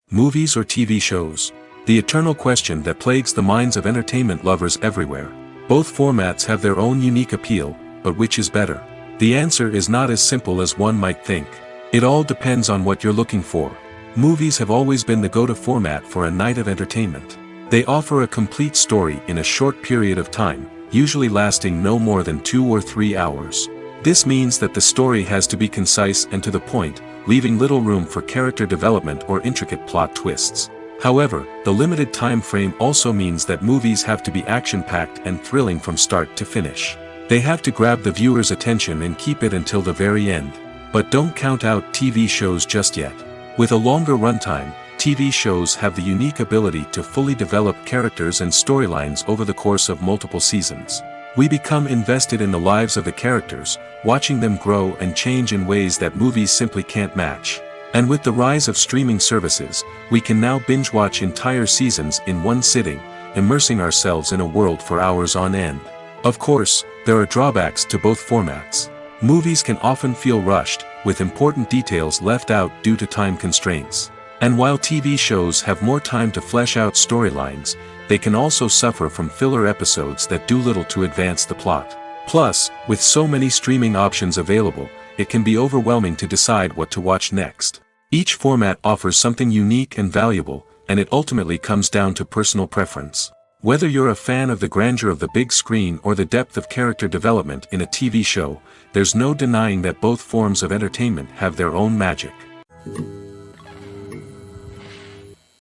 Movies or TV shows? The eternal question that plagues the minds of entertainment lovers everywhere. Both formats have their own unique appeal, but which is better? The answer is not as simple as one might think. It all depends on what you're looking for. Movies have always been the go-to format for a night of entertainment. They offer a complete story in a short period of time, usually lasting no more than 2 or 3 hours. This means that the story has to be concise and to the point, leaving little room for character development or intricate plot twists. However, the limited time frame also means that movies have to be action-packed and thrilling from start to finish. They have to grab the viewer's attention and keep it until the very end. But don't count out TV shows just yet. With a longer runtime, TV shows have the unique ability to fully develop characters and storylines over the course of multiple seasons. We become invested in the lives of the characters, watching them grow and change in ways that movies simply can't match. And with the rise of streaming services, we can now binge-watch entire seasons in one sitting, immersing ourselves in a world for hours on end. Of course, there are drawbacks to both formats. Movies can often feel rushed, with important details left out due to time constraints. And while TV shows have more time to flesh out storylines, they can also suffer from filler episodes that do little to advance the plot. Plus, with so many streaming options available, it can be overwhelming to decide what to watch next. Each format offers something unique and valuable, and it ultimately comes down to personal preference. Whether you're a fan of the grandeur of the big screen or the depth of character development in a TV show, there's no denying that both forms of entertainment have their own magic.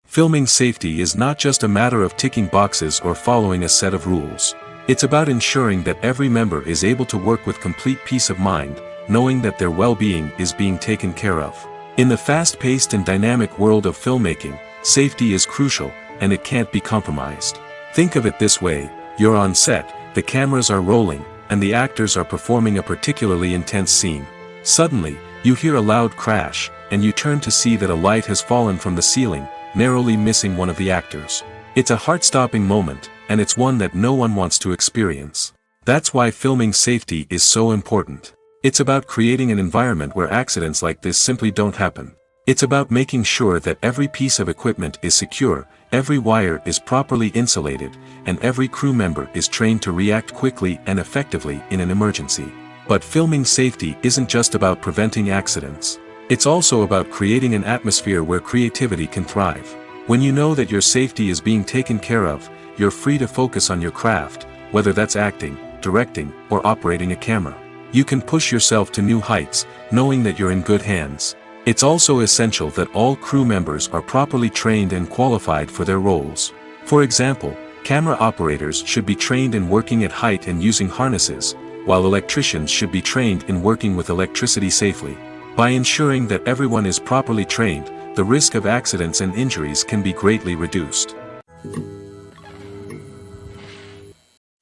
Filming safety is not just a matter of ticking boxes or following a set of rules. It's about ensuring that every member is able to work with complete peace of mind, knowing that their well-being is being taken care of. In the fast-paced and dynamic world of filmmaking, safety is crucial, and it can't be compromised. Think of it this way: you're on set, the cameras are rolling, and the actors are performing a particularly intense scene. Suddenly, you hear a loud crash, and you turn to see that a light has fallen from the ceiling, narrowly missing one of the actors. It's a heart-stopping moment, and it's one that no one wants to experience. That's why filming safety is so important. It's about creating an environment where accidents like this simply don't happen. It's about making sure that every piece of equipment is secure, every wire is properly insulated, and every crew member is trained to react quickly and effectively in an emergency. But filming safety isn't just about preventing accidents. It's also about creating an atmosphere where creativity can thrive. When you know that your safety is being taken care of, you're free to focus on your craft, whether that's acting, directing, or operating a camera. You can push yourself to new heights, knowing that you're in good hands. It's also essential that all crew members are properly trained and qualified for their roles. For example, camera operators should be trained in working at height and using harnesses, while electricians should be trained in working with electricity safely. By ensuring that everyone is properly trained, the risk of accidents and injuries can be greatly reduced.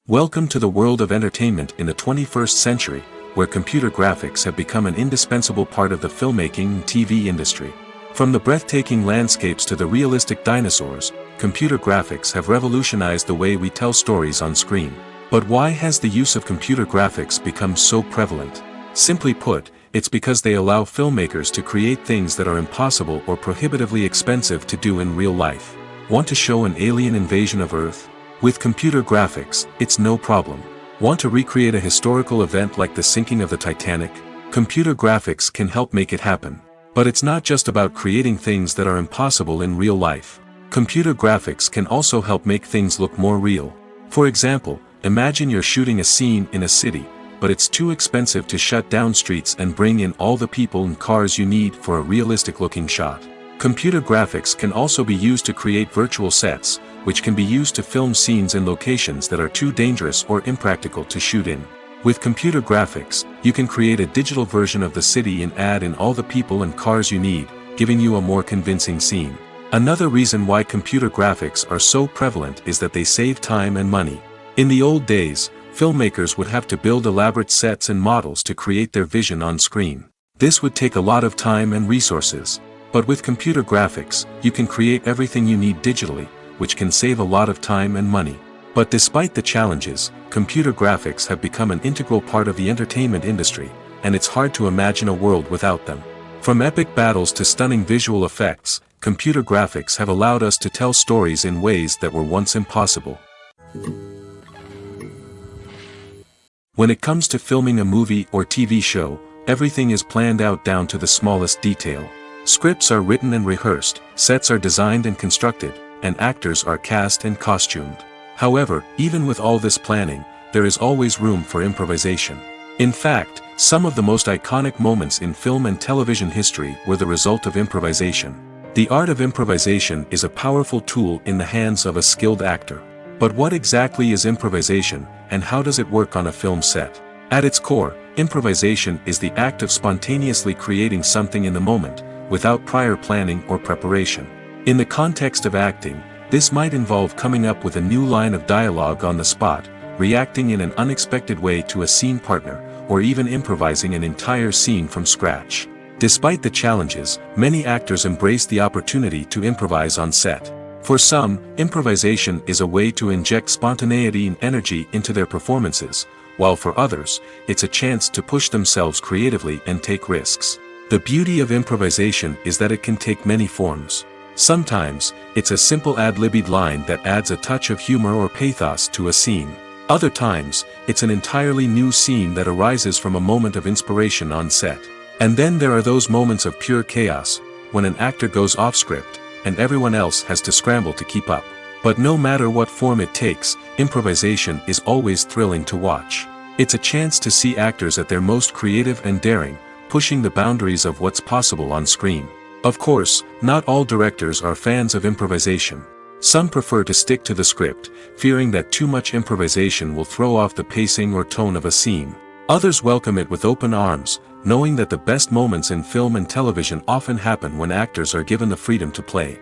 Welcome to the world of entertainment in the 21st century, where computer graphics have become an indispensable part of the filmmaking and TV industry. From the breathtaking landscapes to the realistic dinosaurs, computer graphics have revolutionized the way we tell stories on screen. But why has the use of computer graphics become so prevalent? Simply put, it's because they allow filmmakers to create things that are impossible or prohibitively expensive to do in real life. Want to show an alien invasion of Earth? With computer graphics, it's no problem. Want to recreate a historical event like the sinking of the Titanic? Computer graphics can help make it happen. But it's not just about creating things that are impossible in real life. Computer graphics can also help make things look more real. For example, imagine you're shooting a scene in a city, but it's too expensive to shut down streets and bring in all the people and cars you need for a realistic-looking shot. Computer graphics can also be used to create virtual sets, which can be used to film scenes in locations that are too dangerous or impractical to shoot in. With computer graphics, you can create a digital version of the city and add in all the people and cars you need, giving you a more convincing scene. Another reason why computer graphics are so prevalent is that they save time and money. In the old days, filmmakers would have to build elaborate sets and models to create their vision on screen. This would take a lot of time and resources. But with computer graphics, you can create everything you need digitally, which can save a lot of time and money. But despite the challenges, computer graphics have become an integral part of the entertainment industry, and it's hard to imagine a world without them. From epic battles to stunning visual effects, computer graphics have allowed us to tell stories in ways that were once impossible. When it comes to filming a movie or TV show, everything is planned out down to the smallest detail. Scripts are written and rehearsed, sets are designed and constructed, and actors are cast and costumed. However, even with all this planning, there is always room for improvisation. In fact, some of the most iconic moments in film and television history were the result of improvisation. The art of improvisation is a powerful tool in the hands of a skilled actor. But what exactly is improvisation, and how does it work on a film set? At its core, improvisation is the act of spontaneously creating something in the moment, without prior planning or preparation. In the context of acting, this might involve coming up with a new line of dialogue on the spot, reacting in an unexpected way to a scene partner, or even improvising an entire scene from scratch. Despite the challenges, many actors embrace the opportunity to improvise on set. For some, improvisation is a way to inject spontaneity and energy into their performances, while for others, it's a chance to push themselves creatively and take risks. The beauty of improvisation is that it can take many forms. Sometimes, it's a simple ad-libbed line that adds a touch of humor or pathos to a scene. Other times, it's an entirely new scene that arises from a moment of inspiration on set. And then there are those moments of pure chaos, when an actor goes off script, and everyone else has to scramble to keep up. But no matter what form it takes, improvisation is always thrilling to watch. It's a chance to see actors at their most creative and daring, pushing the boundaries of what's possible on screen. Of course, not all directors are fans of improvisation. Some prefer to stick to the script, fearing that too much improvisation will throw off the pacing or tone of a scene. Others welcome it with open arms, knowing that the best moments in film and television often happen when actors are given the freedom to play.